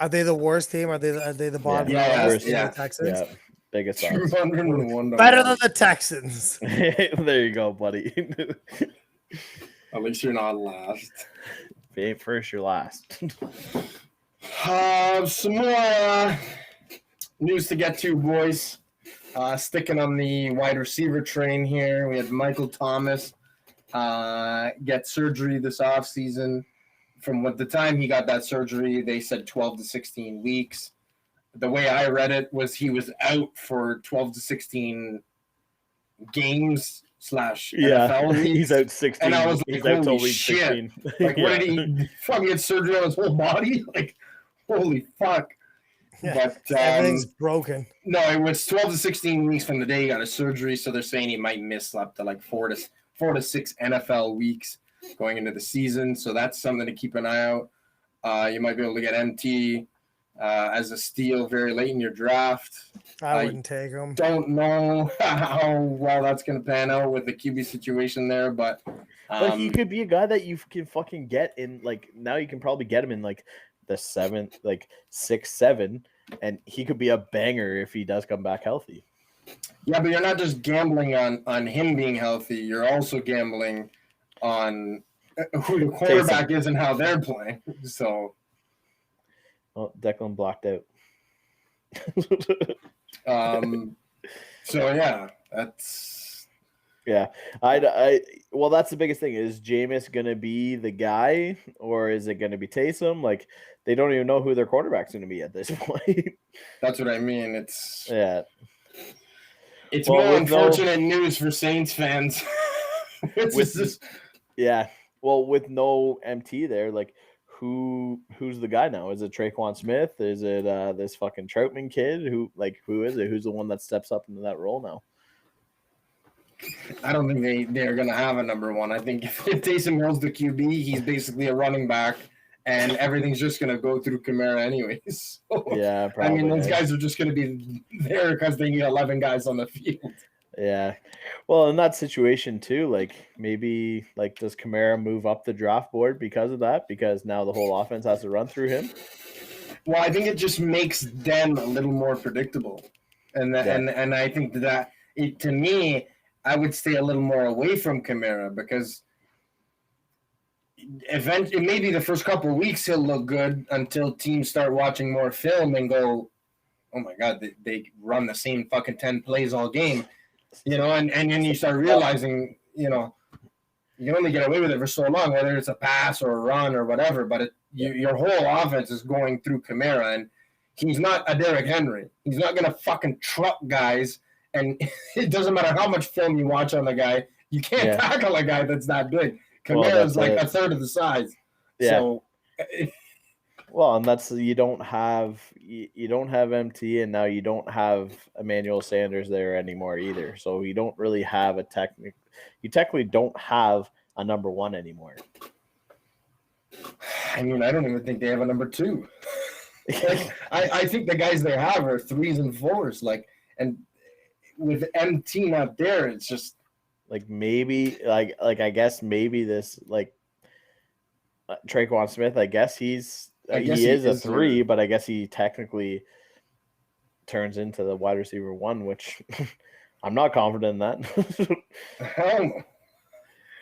Are they the worst team? Are they the bottom? Yeah. Texans. Yeah. Biggest odds. 201. Better than the Texans. There you go, buddy. At least you're not last. If you ain't first, you're last. Some more news to get to, boys. Sticking on the wide receiver train here, we had Michael Thomas get surgery this offseason. From the time he got that surgery, they said 12 to 16 weeks. the way I read it was he was out for 12 to 16 games / NFL weeks. He's out 16. And I was like, he's out till holy week shit. 16. Like, what did he fucking get surgery on his whole body? Like, holy fuck. Yeah, But everything's broken. no, it was 12 to 16 weeks from the day he got his surgery. So they're saying he might miss up to like 4 to 6 NFL weeks going into the season. So that's something to keep an eye out. You might be able to get MT as a steal very late in your draft. I wouldn't take him. Don't know how well that's going to pan out with the QB situation there, but he could be a guy that you can fucking get in. Like now, you can probably get him in like the 7th, like 6, 7, and he could be a banger if he does come back healthy. Yeah, but you're not just gambling on him being healthy. You're also gambling on who the quarterback is and how they're playing. So, well, Declan blocked out. So yeah, that's well, that's the biggest thing. Is Jameis gonna be the guy, or is it gonna be Taysom? Like, they don't even know who their quarterback's gonna be at this point. That's what I mean. It's Well, more unfortunate news for Saints fans. Well, with no MT there, like who's the guy now? Is it Traquan Smith? Is it this fucking Troutman kid? Who is it? Who's the one that steps up into that role now? I don't think they're going to have a number one. I think if Taysom Hill's the QB, he's basically a running back, and everything's just going to go through Kamara anyways. So, yeah, probably. I mean, those guys are just going to be there because they need 11 guys on the field. Yeah. Well, in that situation too, like maybe like does Kamara move up the draft board because of that? Because now the whole offense has to run through him? Well, I think it just makes them a little more predictable. And I think that to me, I would stay a little more away from Kamara because eventually, maybe the first couple of weeks he'll look good until teams start watching more film and go, oh my God, they run the same fucking 10 plays all game. You know, and then you start realizing, you know, you can only get away with it for so long, whether it's a pass or a run or whatever, but your whole offense is going through Kamara, and he's not a Derrick Henry. He's not going to fucking truck guys, and it doesn't matter how much film you watch on the guy, you can't tackle a guy that's that big. Kamara is like a third of the size. Yeah. So, well, and that's you don't have MT, and now you don't have Emmanuel Sanders there anymore either. So you don't really have you technically don't have a number one anymore. I mean, I don't even think they have a number two. Like, I think the guys they have are 3s and 4s. Like, and with MT not there, it's just like maybe like I guess maybe this like Traquan Smith. I guess he is a 3, but I guess he technically turns into the wide receiver 1, which I'm not confident in that.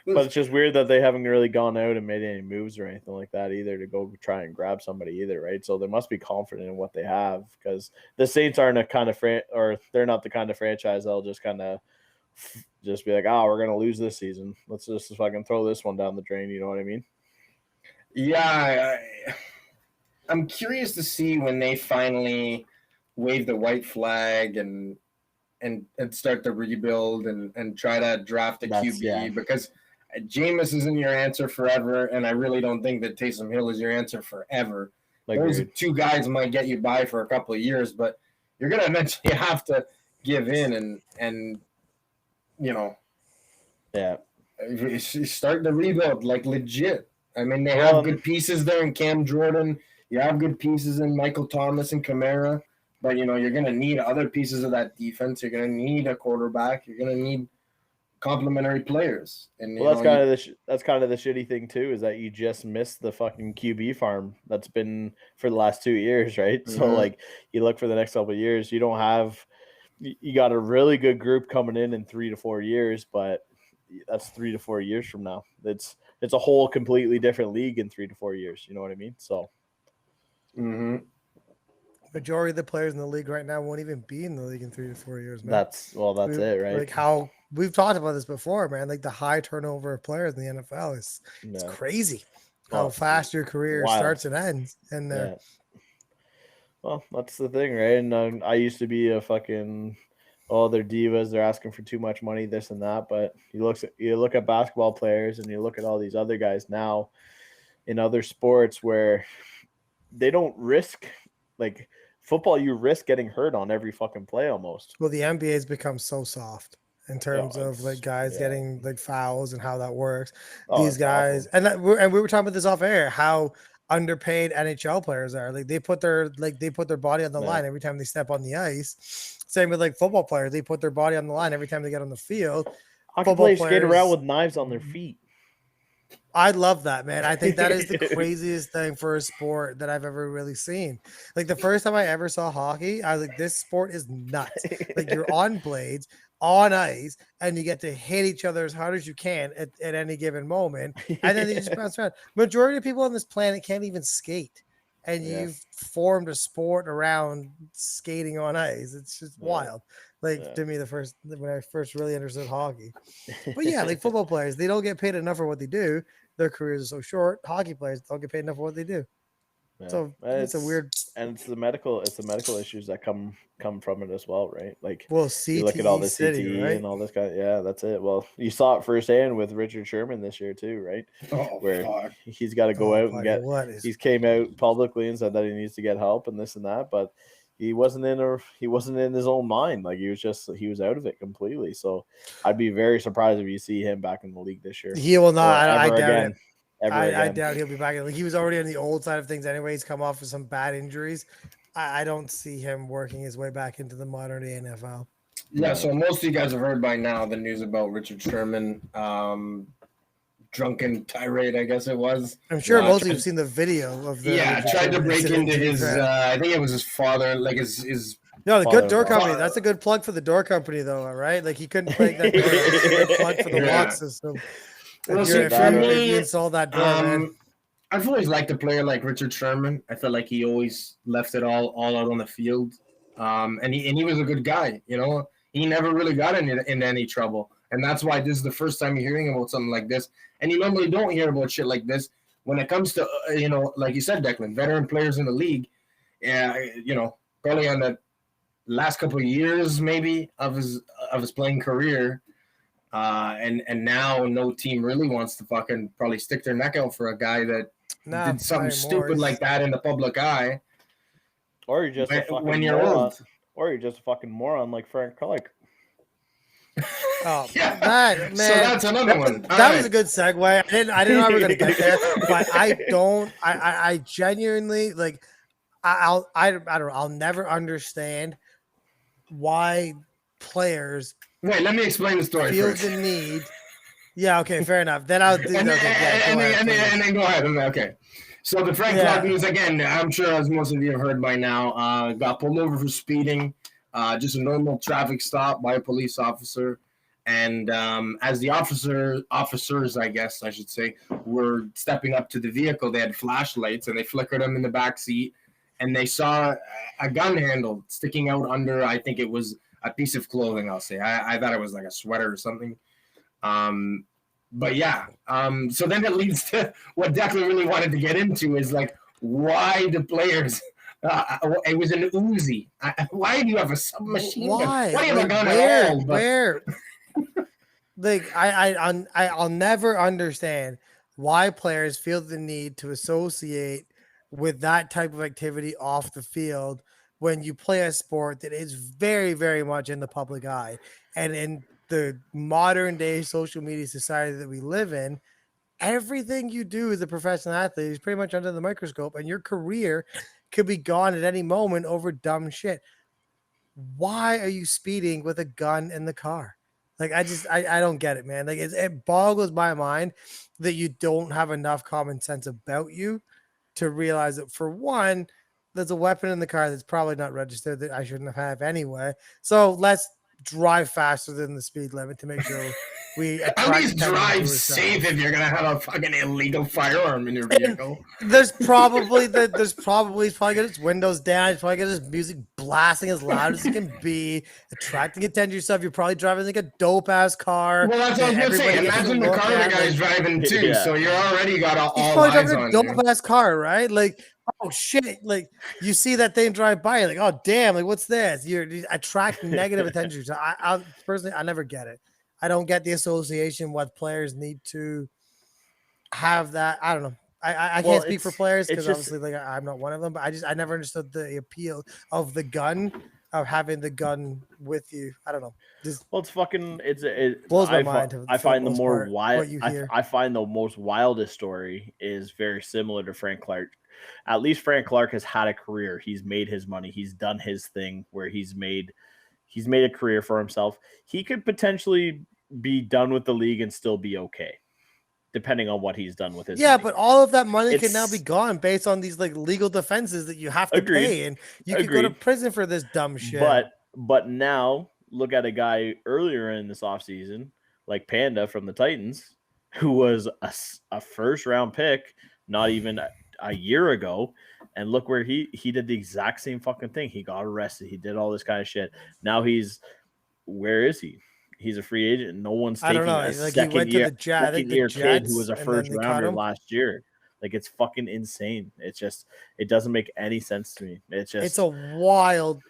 But it's just weird that they haven't really gone out and made any moves or anything like that either to go try and grab somebody either, right? So they must be confident in what they have because the Saints aren't a kind of they're not the kind of franchise that'll just kind of just be like, oh, we're gonna lose this season. Let's just fucking throw this one down the drain. You know what I mean? Yeah, I'm curious to see when they finally wave the white flag and start the rebuild and try to draft a QB because Jameis isn't your answer forever, and I really don't think that Taysom Hill is your answer forever. Those two guys might get you by for a couple of years, but you're gonna eventually have to give in and you know, start the rebuild like legit. I mean, they have good pieces there in Cam Jordan. You have good pieces in Michael Thomas and Kamara, but you know you're gonna need other pieces of that defense. You're gonna need a quarterback. You're gonna need complementary players. And that's kind of the shitty thing too, is that you just missed the fucking QB farm that's been for the last 2 years, right? Mm-hmm. So like you look for the next couple of years, you got a really good group coming in 3 to 4 years, but that's 3 to 4 years from now. It's a whole completely different league in 3 to 4 years. You know what I mean? So. Mm-hmm. Majority of the players in the league right now won't even be in the league in 3 to 4 years, man. That's it, right? Like how we've talked about this before, man. Like the high turnover of players in the NFL is it's crazy how fast your career starts and ends. And Well, that's the thing, right? And I used to be a fucking, oh, they're divas, they're asking for too much money, this and that. But you look at basketball players and you look at all these other guys now in other sports where they don't risk, like football, you risk getting hurt on every fucking play almost. Well, the NBA has become so soft in terms of like guys getting like fouls and how that works. These guys, and we were talking about this off air, how underpaid NHL players are. Like they put their body on the line every time they step on the ice. Same with like football players, they put their body on the line every time they get on the field. Hockey players skate around with knives on their feet. I love that, man. I think that is the craziest thing for a sport that I've ever really seen. Like the first time I ever saw hockey, I was like, this sport is nuts. Like you're on blades, on ice, and you get to hit each other as hard as you can at any given moment. And then they just bounce around. Majority of people on this planet can't even skate. And you've formed a sport around skating on ice. It's just wild. Like to me, when I first really understood hockey. But yeah, like football players, they don't get paid enough for what they do. Their careers are so short. Hockey players don't get paid enough for what they do. Yeah. So it's a weird, and it's the medical issues that come from it as well, right? Like, CTE, you look at all the CTE right? and all this kind. Yeah, that's it. Well, you saw it firsthand with Richard Sherman this year too, right? Where he's got to go out and get. He's came out publicly and said that he needs to get help and this and that, but he wasn't in his own mind. Like he was out of it completely. So I'd be very surprised if you see him back in the league this year. He will not. I doubt it. I doubt he'll be back. Like he was already on the old side of things anyway. He's come off with some bad injuries. I don't see him working his way back into the modern day NFL. Yeah, so most of you guys have heard by now the news about Richard Sherman, drunken tirade, I guess it was. I'm sure most of you have seen the video of the. Yeah, tried to break into his. I think it was his father, like his. No, the good door company. That's a good plug for the door company, though. All right, like he couldn't break that door. It's a good plug for the lock system. Well, if you install that door, man. I've always liked a player like Richard Sherman. I felt like he always left it all out on the field, and he was a good guy. You know, he never really got in any trouble, and that's why this is the first time you're hearing about something like this. And you normally don't hear about shit like this when it comes to like you said, Declan, veteran players in the league. Yeah, probably on the last couple of years maybe of his playing career. And now no team really wants to fucking probably stick their neck out for a guy that did something stupid like that in the public eye. Or you're just a fucking you're moron. old. Or you're just a fucking moron like Frank Kulik. Oh, man. So that's another one. That was a good segue. I didn't know we were going to get there, but I genuinely like. I don't know. I'll never understand why players. Wait, let me explain the story first. The need. Yeah, okay, fair enough. Then I'll do and then go ahead. Okay. So the Frank Clark news, again, I'm sure as most of you have heard by now, got pulled over for speeding, just a normal traffic stop by a police officer. And as the officers, I guess I should say, were stepping up to the vehicle, they had flashlights and they flickered them in the back seat. And they saw a gun handle sticking out under, I think it was a piece of clothing, I'll say. I thought it was like a sweater or something. But yeah, so then it leads to what Declan really wanted to get into is like, why the players, it was an Uzi. Why do you have a submachine gun? Why do you have a gun at all? Where? Like, I'll never understand why players feel the need to associate with that type of activity off the field when you play a sport that is very, very much in the public eye. And in the modern day social media society that we live in, everything you do as a professional athlete is pretty much under the microscope, and your career could be gone at any moment over dumb shit. Why are you speeding with a gun in the car? Like, I don't get it, man. Like, it boggles my mind that you don't have enough common sense about you to realize that, for one, there's a weapon in the car that's probably not registered that I shouldn't have anyway. So let's drive faster than the speed limit to make sure we At attract least attention to drive ourselves. safe if you're gonna have a fucking illegal firearm in your vehicle. There's probably he's probably got his windows down. He's probably got his music blasting as loud as it can be, attracting attention to yourself. You're probably driving like a dope ass car. Well, that's what I was gonna say. Everybody gets to Imagine the look car the at, guy's driving too. Yeah. So you're already got He's all probably eyes driving a on dope you. ass car, right? Like, oh shit! Like you see that thing drive by, you're like, oh damn! Like what's this? You attract negative attention. So I personally, I never get it. I don't get the association what players need to have that. I don't know. I Well, can't speak for it's- players it's because just- obviously like I'm not one of them. But I never understood the appeal of the gun, of having the gun with you. I don't know. Just Well, it's fucking. It blows my I, mind. I for find the most more part, wild. what you hear. I find the most wildest story is very similar to Frank Clark. At least Frank Clark has had a career. He's made his money. He's done his thing where he's made a career for himself. He could potentially be done with the league and still be okay, depending on what he's done with his. Yeah, money. but all of that money can now be It's- gone based on these like legal defenses that you have to Agreed. pay, and you could go to Agreed. prison for this dumb shit. But now look at a guy earlier in this offseason, like Panda from the Titans, who was a first round pick, not even a year ago. And look where he did the exact same fucking thing. He got arrested. He did all this kind of shit. Now where is he? He's a free agent. No one's I taking don't know. a Like he went to the Jets. I think the second-year kid who Jets, was a and then first they cut rounder him. last year. Like it's fucking insane. It's just it doesn't make any sense to me. It's just It's a wild.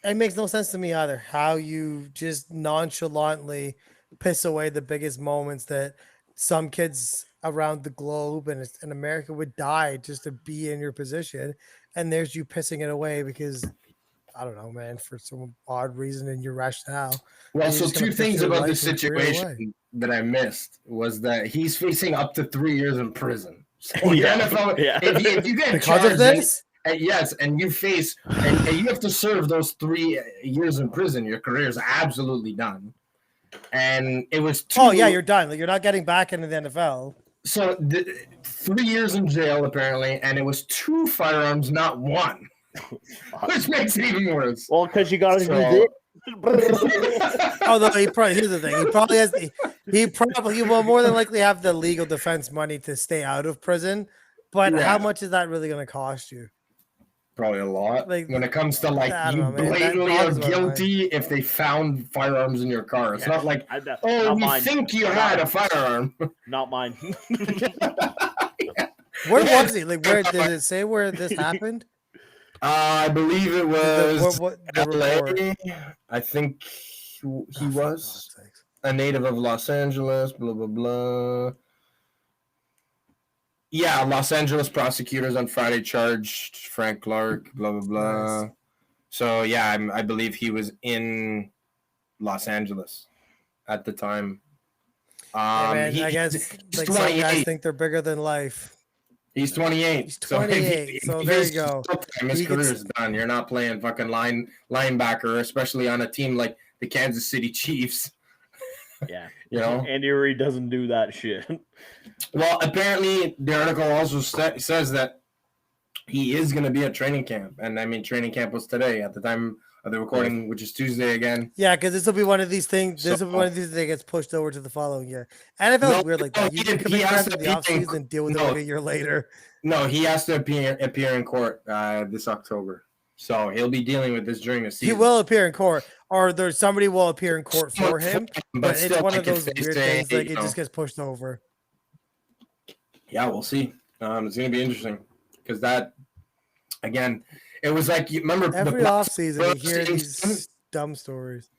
It makes no sense to me either. How you just nonchalantly piss away the biggest moments that some kids around the globe and in America would die just to be in your position, and there's you pissing it away because I don't know, man, for some odd reason in your rationale. Well, You're so just gonna two piss things your about life the and career away. situation that I missed was that he's facing up to 3 years in prison. So Yeah. the NFL, Yeah. if you get Because charged, of this, and yes, and you face, and you have to serve those 3 years in prison, your career is absolutely done. And it was two. oh yeah, you're done. Like you're not getting back into the NFL. So 3 years in jail apparently, and it was 2 firearms, not 1, which makes it even worse. well, because you got to So- use it. Although here's the thing, he will more than likely have the legal defense money to stay out of prison. But Yeah. how much is that really going to cost you? Probably a lot. Like, When it comes to like I don't you know, man. That blatantly are boggles my mind. guilty if they found firearms in your car. It's not like, oh, not we mine. think you Not had a mine. firearm. Not mine. Where was he? Like, where did it say where this happened? I believe it was The report? LA. I think he Oh, for was God's sakes. a native of Los Angeles, blah, blah, blah. Yeah, Los Angeles prosecutors on Friday charged Frank Clark, blah, blah, blah. Nice. So, yeah, I believe he was in Los Angeles at the time. Yeah, man, I guess he's like some guys 28. think they're bigger than life. He's 28. He's So if 28, so there you go. His He gets- career's done. You're not playing fucking linebacker, especially on a team like the Kansas City Chiefs. Yeah. You know? Andy Reid doesn't do that shit. Well, apparently the article also says that he is going to be at training camp. And I mean, training camp was today at the time of the recording, which is Tuesday again. Yeah, because this will be one of these things. This will be So- one of these that gets pushed over to the following year. NFL No, is weird like no, that. he You can did- commit he has to to the be in- offseason and deal with it no. like a year later. No, he has to appear in court this October. So he'll be dealing with this during the He season. will appear in court, or there's somebody will appear in court for him. But it's still, one like, of those if they weird say, things. Like you it know, just gets pushed over. Yeah, we'll see. It's going to be interesting because that, again, it was like, you remember Every the offseason, you hear Season? these dumb stories.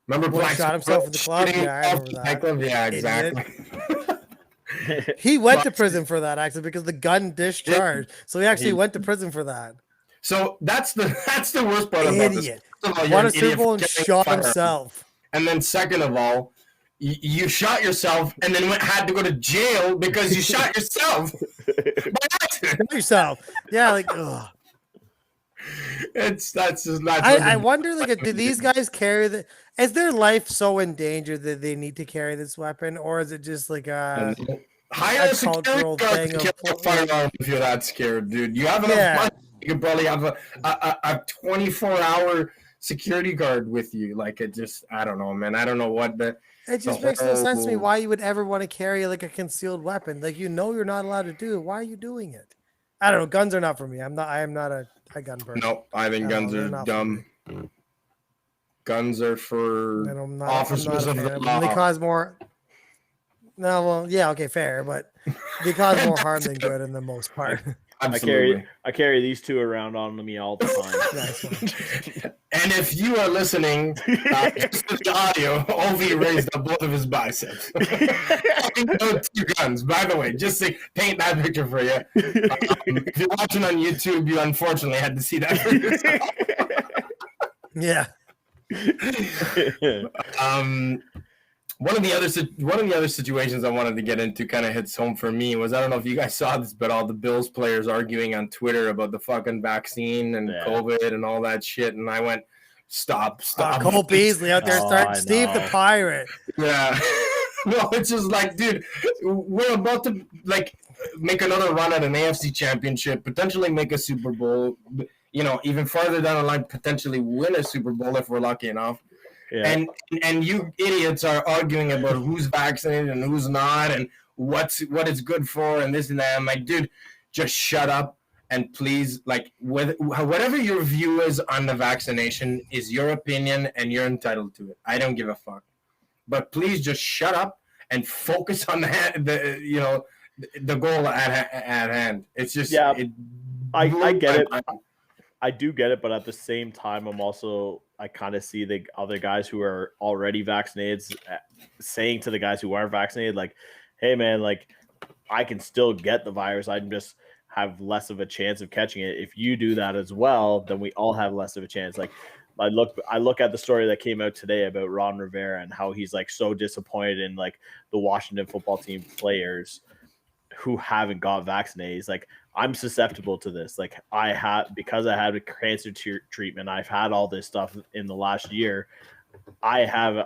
Remember Boy Black shot himself in the club? shooting Yeah, I himself remember in that. the club? Yeah, Idiot. exactly. He went to prison for that actually because the gun discharged. So he actually He- went to prison for that. So that's the worst part about this. Idiot. First of all, you're Won a an Super idiot Bowl for and getting shot fired. himself. And then second of all, you shot yourself and then had to go to jail because you shot yourself by accident. Kill yourself. Yeah, like ugh. That's just I wonder, like, do these guys carry the? Is their life so in danger that they need to carry this weapon, or is it just like a? hire a a security cultural guard thing to of kill a putting- firearm if you're that scared, dude. You have enough Yeah. money. You can probably have a 24-hour security guard with you. Like it just, I don't know, man. I don't know what the. It just the makes no sense to me whole- why you would ever want to carry like a concealed weapon. Like you're not allowed to do it. Why are you doing it? I don't know. Guns are not for me. I am not a gun person. No, I think guns they're are not for dumb. me. Guns are for And I'm officers not a of fan the of them. law. They cause more. No, well, yeah, okay, fair, but they cause more harm than good in the most part. Absolutely. I carry these two around on me all the time. Nice one. And if you are listening just to the audio, Ovi raised up both of his biceps. Those two guns, by the way, just to paint that picture for you. If you're watching on YouTube, you unfortunately had to see that for yourself. Yeah. One of the other situations I wanted to get into kind of hits home for me was, I don't know if you guys saw this, but all the Bills players arguing on Twitter about the fucking vaccine and COVID and all that shit, and I went, stop. Cole Beasley out there starting Steve the Pirate. Yeah. No, it's just like, dude, we're about to like make another run at an AFC championship, potentially make a Super Bowl, even farther down the line, potentially win a Super Bowl if we're lucky enough. Yeah. And you idiots are arguing about who's vaccinated and who's not and what it's good for and this and that. I'm like, dude, just shut up and please, like, whatever your view is on the vaccination is your opinion and you're entitled to it. I don't give a fuck. But please just shut up and focus on the goal at hand. It's just I get it. I do get it, but at the same time, I kind of see the other guys who are already vaccinated saying to the guys who aren't vaccinated, like, hey, man, like, I can still get the virus. I just have less of a chance of catching it. If you do that as well, then we all have less of a chance. Like, I look at the story that came out today about Ron Rivera and how he's like so disappointed in like the Washington football team players who haven't got vaccinated. He's like, I'm susceptible to this. Like because I had a cancer treatment, I've had all this stuff in the last year. I have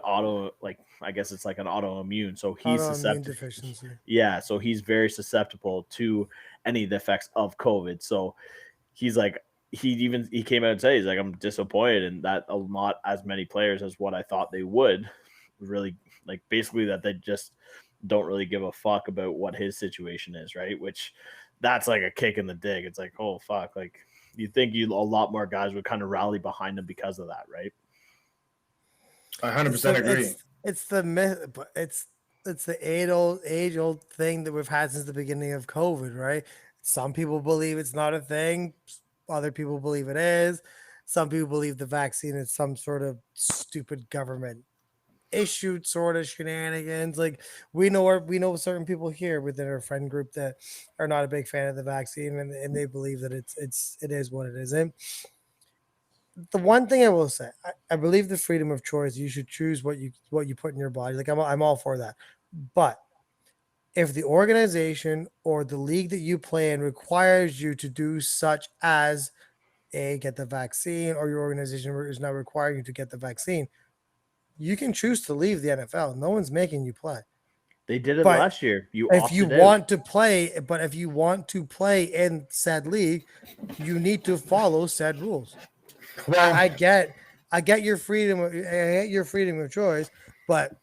I guess it's like an autoimmune. So he's susceptible. Deficiency. Yeah. So he's very susceptible to any of the effects of COVID. So he's like, he came out and said, he's like, I'm disappointed in that not as many players as what I thought they would really, like, basically that they just don't really give a fuck about what his situation is, right? Which that's like a kick in the dick. It's like, oh fuck, like you think a lot more guys would kind of rally behind him because of that, right? I 100% agree. It's the myth, but it's the age old thing that we've had since the beginning of COVID, right? Some people believe it's not a thing. Other people believe it is. Some people believe the vaccine is some sort of stupid government issued sort of shenanigans. Like we know certain people here within our friend group that are not a big fan of the vaccine, and they believe that it is what it isn't. The one thing I will say, I believe the freedom of choice. You should choose what you put in your body. Like I'm all for that, but if the organization or the league that you play in requires you to do such as get the vaccine, or your organization is not requiring you to get the vaccine, you can choose to leave the NFL. No one's making you play. They did it last year. If you want to play in said league, you need to follow said rules. Well, I get your freedom. I get your freedom of choice, but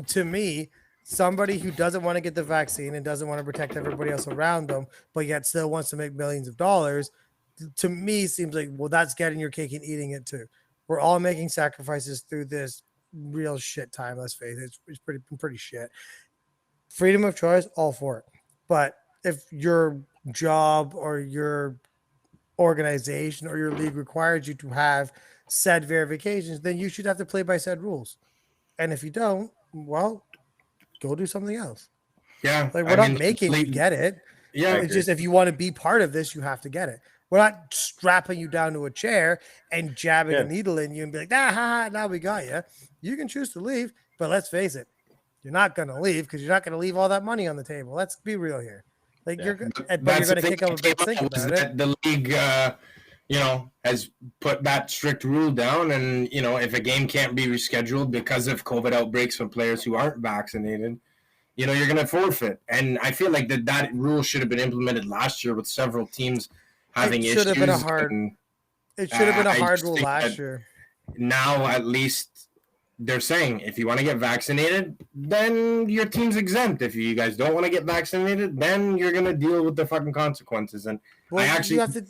to me, somebody who doesn't want to get the vaccine and doesn't want to protect everybody else around them, but yet still wants to make millions of dollars, to me seems like, well, that's getting your cake and eating it too. We're all making sacrifices through this real shit time. Let's face it, it's pretty shit. Freedom of choice, all for it. But if your job or your organization or your league requires you to have said verifications, then you should have to play by said rules. And if you don't, well, go do something else. Yeah. Like we're not making you get it. Yeah. It's just if you want to be part of this, you have to get it. We're not strapping you down to a chair and jabbing a needle in you and be like, now we got you. You can choose to leave, but let's face it, you're not going to leave because you're not going to leave all that money on the table. Let's be real here. Like you're going to kick up a big thing about it. The league, has put that strict rule down, and if a game can't be rescheduled because of COVID outbreaks for players who aren't vaccinated, you're going to forfeit. And I feel like that rule should have been implemented last year with several teams having issues. It should have been a hard rule last year. now at least they're saying if you want to get vaccinated, then your team's exempt. If you guys don't want to get vaccinated, then you're gonna deal with the fucking consequences. And Well, I actually, you have to.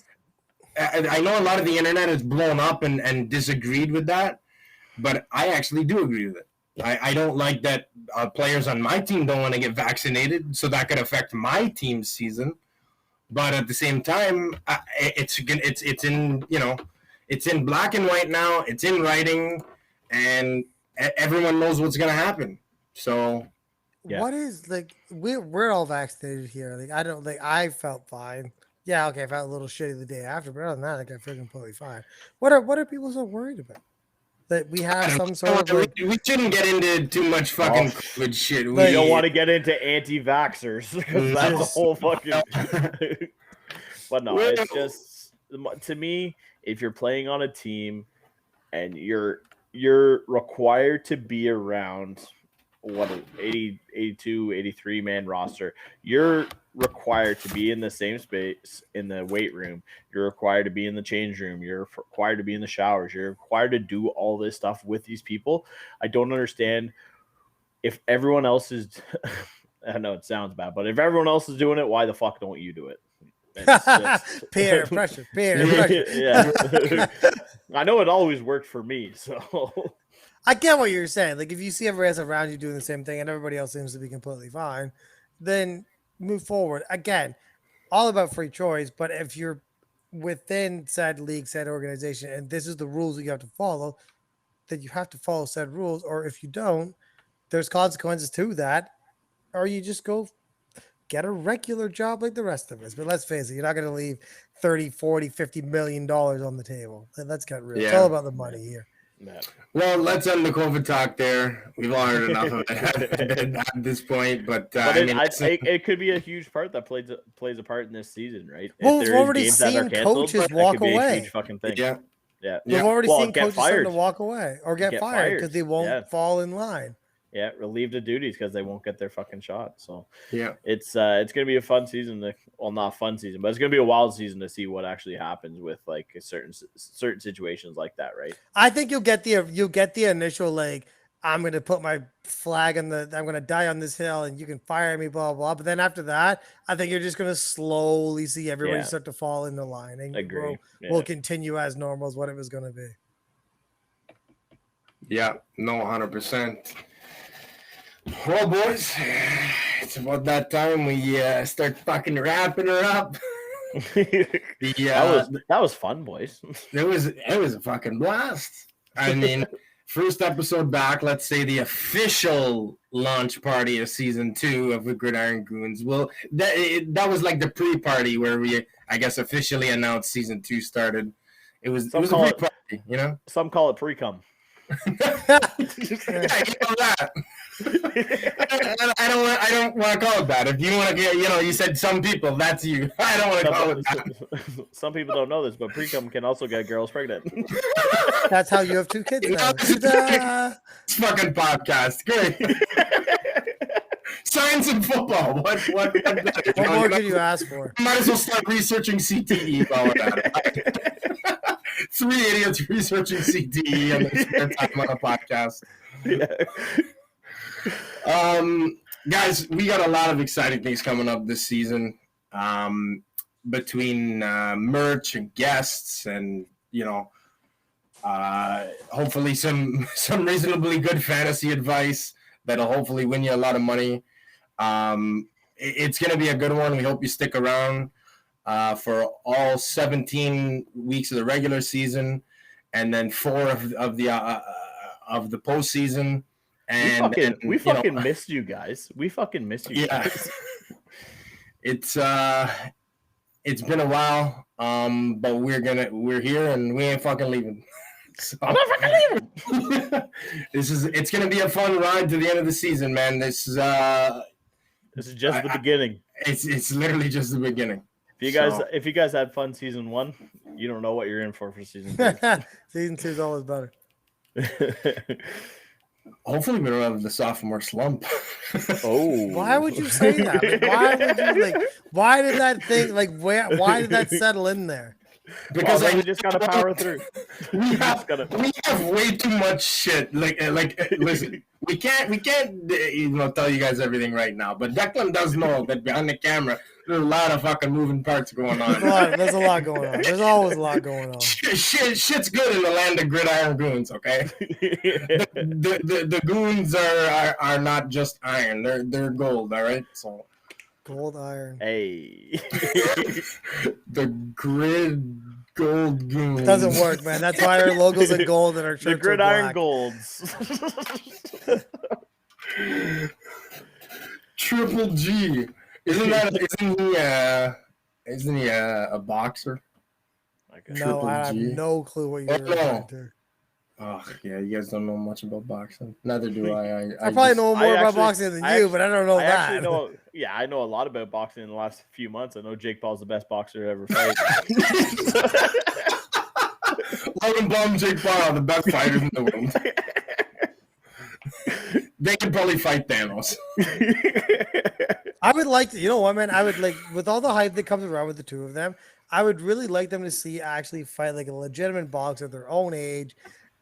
I know a lot of the internet is blown up and disagreed with that, but I actually do agree with it. I don't like that players on my team don't want to get vaccinated, so that could affect my team's season. But at the same time, it's in it's in black and white now. It's in writing, and everyone knows what's gonna happen. So Yeah. What is like we're all vaccinated here. Like I don't like I felt fine. Yeah, okay, I felt a little shitty the day after, but other than that, like I feel completely fine. What are people so worried about? That we have some sort of like, we shouldn't get into too much fucking COVID shit. We don't want to get into anti-vaxxers because that's a whole fucking. But no, it's just to me, if you're playing on a team and you're required to be around what 80, 82, 83 man roster, you're required to be in the same space in the weight room. You're required to be in the change room. You're required to be in the showers. You're required to do all this stuff with these people. I don't understand if everyone else is. I know it sounds bad, but if everyone else is doing it, why the fuck don't you do it? peer pressure. Yeah, I know it always worked for me, so. I get what you're saying. Like if you see everybody else around you doing the same thing and everybody else seems to be completely fine, then move forward. Again, all about free choice. But if you're within said league, said organization, and this is the rules that you have to follow, then you have to follow said rules. Or if you don't, there's consequences to that. Or you just go get a regular job like the rest of us. But let's face it, you're not going to leave 30, 40, $50 million on the table. Let's get real. It's all about the money here. Well, let's end the COVID talk there. We've all heard enough of it at this point. But it could be a huge part that plays a part in this season, right? Well, we've already seen coaches walk away. Huge fucking thing. Yeah. We've already seen coaches starting to walk away or get fired because they won't fall in line. Yeah, relieved of duties because they won't get their fucking shot. So yeah, it's gonna be a fun season. Not a fun season, but it's gonna be a wild season to see what actually happens with like certain situations like that, right? I think you'll get the initial like I'm gonna put my flag I'm gonna die on this hill and you can fire me, blah blah. But then after that, I think you're just gonna slowly see everybody start to fall into line, and we'll continue as normal as what it was gonna be. Yeah, no, 100%. Well, boys, it's about that time we start fucking wrapping her up. That was fun, boys. It was a fucking blast. I mean, first episode back, let's say the official launch party of season 2 of the Gridiron Goons. Well, that was like the pre-party where we, I guess, officially announced season 2 started. It was a pre-party, you know. Some call it pre-cum. Yeah, you know that. I don't want to call it that. If you want to get, you said some people, that's you. I don't want to call it that. Some people don't know this, but pre-cum can also get girls pregnant. That's how you have 2 kids now. It's fucking podcast. Great. Science and football. What more could you ask for? Might as well start researching CTE while we're at it. 3 idiots researching CTE on their spare time on a podcast. Guys, we got a lot of exciting things coming up this season. Between merch and guests, and hopefully some reasonably good fantasy advice that'll hopefully win you a lot of money. It's going to be a good one. We hope you stick around for all 17 weeks of the regular season, and then 4 of the postseason. And we fucking missed you guys. We fucking missed you guys. It's been a while, but we're here and we ain't fucking leaving. So, I'm not fucking leaving. It's gonna be a fun ride to the end of the season, man. This is just the beginning. It's literally just the beginning. If you guys had fun season 1, you don't know what you're in for season 2. Season 2 is always better. Hopefully we don't have the sophomore slump. Oh, why would you say that? Why did that thing why did that settle in there? Because we just gotta power through. we have way too much shit. Like, listen, we can't, tell you guys everything right now. But Declan does know that behind the camera, there's a lot of fucking moving parts going on. There's a lot going on. There's always a lot going on. Shit's good in the land of gridiron goons. Okay, the goons are not just iron. They're gold. All right, so. Gold iron. Hey. The gold goons. It doesn't work, man. That's why our logo's in gold and our shirts the gridiron are black. golds. Triple G. Isn't he a boxer? No, I have no clue what you're referring to. Oh, yeah, you guys don't know much about boxing. Neither do I. I probably know more about boxing than you, but I don't know that. I know a lot about boxing in the last few months. I know Jake Paul's the best boxer to ever fight. Logan Paul and Jake Paul are the best fighters in the world. They could probably fight Thanos. I would like to, you know what, man? I would like, with all the hype that comes around with the two of them, I would really like them to see actually fight like a legitimate boxer at their own age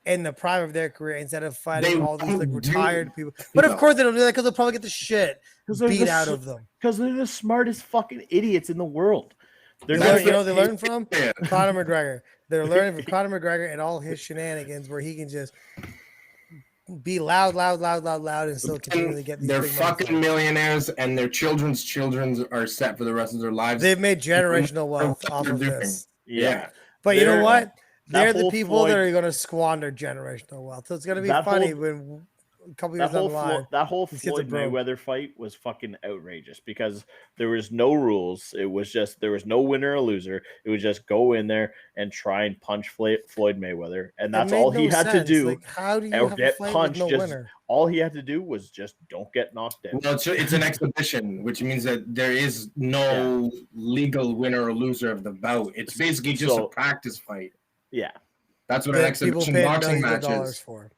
in the prime of their career instead of fighting all these like retired people. But of course they don't do that because they'll probably get the shit beat out of them. Because they're the smartest fucking idiots in the world. They learn from Conor McGregor. They're learning from Conor McGregor and all his shenanigans where he can just be loud, and still continue to get these. They're fucking millionaires, and their children's are set for the rest of their lives. They've made generational wealth off of this. Yeah. But you know what? They're the people that are going to squander generational wealth. So it's going to be funny when a couple years down the line. That whole Floyd Mayweather fight was fucking outrageous because there was no rules. It was just there was no winner or loser. It was just go in there and try and punch Floyd Mayweather, and that's all he had to do. Like, how do you have get punched? No winner? All he had to do was just don't get knocked out. Well, it's an exhibition, which means that there is no legal winner or loser of the bout. It's basically just a practice fight. Yeah, that's what an exhibition boxing match is. For.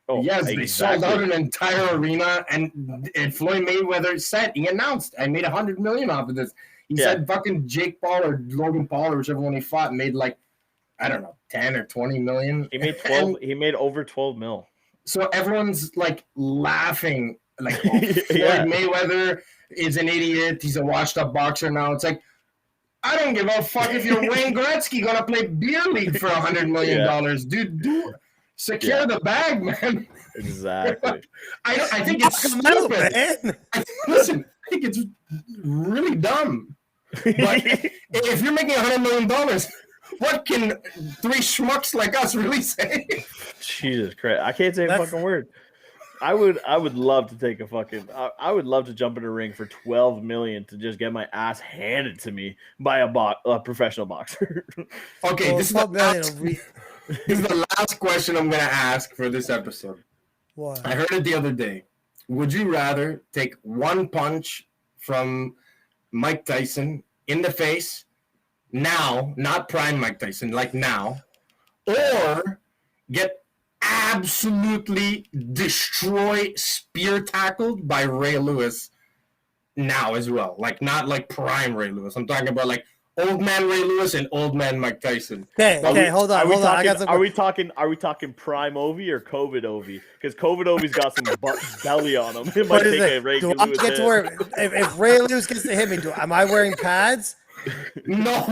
Oh, yes, they sold out an entire arena, and Floyd Mayweather said he announced, "I made $100 million off of this." He said, "Fucking Jake Paul or Logan Paul or whichever one he fought made like, I don't know, 10 or 20 million." He made 12. He made over 12 mil. So everyone's like laughing, like Floyd Mayweather is an idiot. He's a washed-up boxer now. It's like, I don't give a fuck if you're Wayne Gretzky gonna play beer league for $100 million, dude. Secure the bag, man. Exactly. I think it's stupid. Listen, I think it's really dumb. But if you're making $100 million, what can three schmucks like us really say? Jesus Christ. I can't say a fucking word. I would love to take I would love to jump in a ring for $12 million to just get my ass handed to me by a professional boxer. Okay, this is the last question I'm going to ask for this episode. What? I heard it the other day. Would you rather take one punch from Mike Tyson in the face now, not prime Mike Tyson, like now, or get absolutely spear tackled by Ray Lewis now as well? Like, not like prime Ray Lewis. I'm talking about like old man Ray Lewis and old man Mike Tyson. Okay, hold on. Are we talking prime Ovi or COVID Ovi? Because COVID Ovi's got some belly on him. It might take a Ray Lewis. If Ray Lewis gets to hit me, am I wearing pads? No,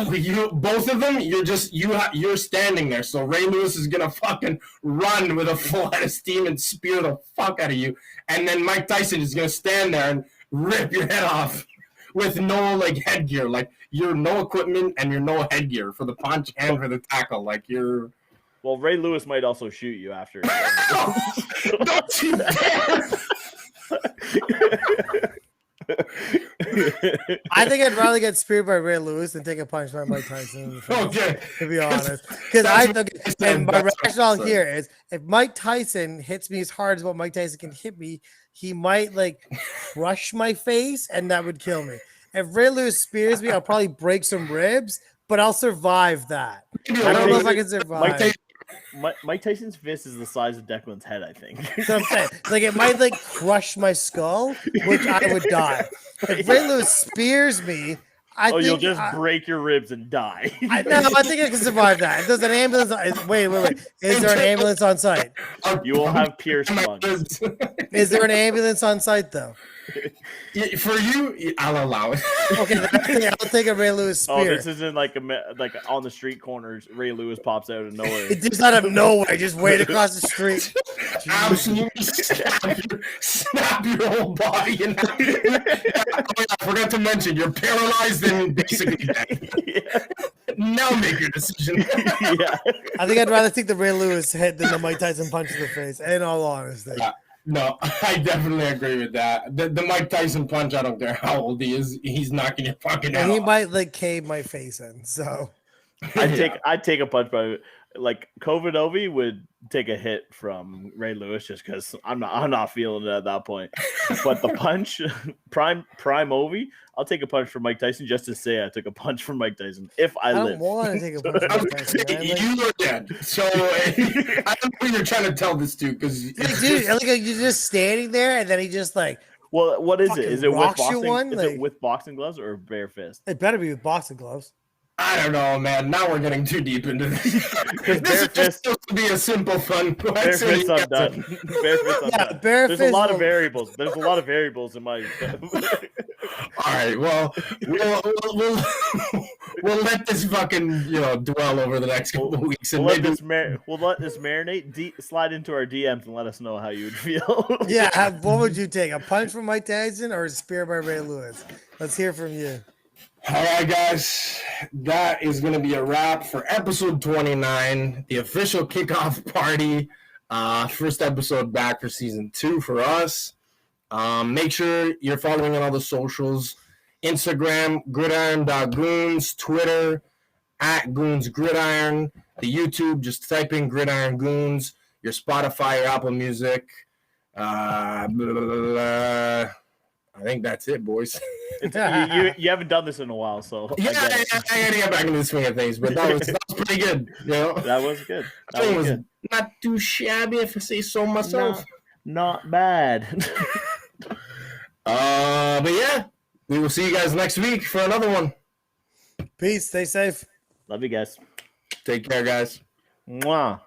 both of them. You're standing there. So Ray Lewis is gonna fucking run with a full head of steam and spear the fuck out of you, and then Mike Tyson is gonna stand there and rip your head off with no like headgear. Like, you're no equipment and you're no headgear for the punch and for the tackle. Like, you're. Well, Ray Lewis might also shoot you after. Don't you dare! I think I'd rather get speared by Ray Lewis than take a punch by Mike Tyson. Okay, to be honest, because my rationale here is if Mike Tyson hits me as hard as what Mike Tyson can hit me, he might like crush my face, and that would kill me. If Ray Lewis spears me, I'll probably break some ribs, but I'll survive that. I don't know if I can survive. Mike Tyson's fist is the size of Declan's head, I think. So I'm saying, like, it might like crush my skull, which I would die. If Ray Lewis spears me, You'll just break your ribs and die. I think I can survive that. If there's an ambulance, wait. Is there an ambulance on site? You will have pierced lungs. Is there an ambulance on site though? For you, I'll allow it. Okay, then I'll take a Ray Lewis spear. Oh, this isn't like on the street corners. Ray Lewis pops out of nowhere. It's just out of nowhere, just wait across the street. Absolutely snap your whole body. And I forgot to mention, you're paralyzed and basically dead. Yeah. Now make your decision. Yeah. I think I'd rather take the Ray Lewis hit than the Mike Tyson punch in the face, in all honesty. Yeah. No, I definitely agree with that. The Mike Tyson punch, I don't care how old he is, he's knocking your fucking head off. He might cave my face in. So I'd take a punch by Kovanovi would take a hit from Ray Lewis just because I'm not feeling it at that point. But the punch, prime Ovi, I'll take a punch from Mike Tyson just to say I took a punch from Mike Tyson if I live. I don't want to take a punch from Mike Tyson. You are dead. So I don't know who you're trying to tell this to because dude, you're just standing there and then he just Well, what is it? Is it with boxing? Is it with boxing gloves or bare fist? It better be with boxing gloves. I don't know, man. Now we're getting too deep into this. This is just supposed to be a simple, fun question. Bare fist, I'm done. Bare fist, I'm done. There's a lot of variables. There's a lot of variables in my. All right. Well, we'll let this fucking dwell over the next couple of weeks, and we'll let this marinate. Slide into our DMs and let us know how you would feel. Yeah. What would you take? A punch from Mike Tyson or a spear by Ray Lewis? Let's hear from you. All right, guys, that is going to be a wrap for episode 29, the official kickoff party. First episode back for season 2 for us. Make sure you're following on all the socials. Instagram, gridiron.goons, Twitter, @goonsgridiron, the YouTube, just type in Gridiron Goons, your Spotify, your Apple Music. I think that's it, boys. You haven't done this in a while, so yeah, I gotta get back into the swing of things, but that was pretty good. That was good. That was not too shabby, if I say so myself. Not bad. But yeah, we will see you guys next week for another one. Peace. Stay safe. Love you guys. Take care, guys. Mwah.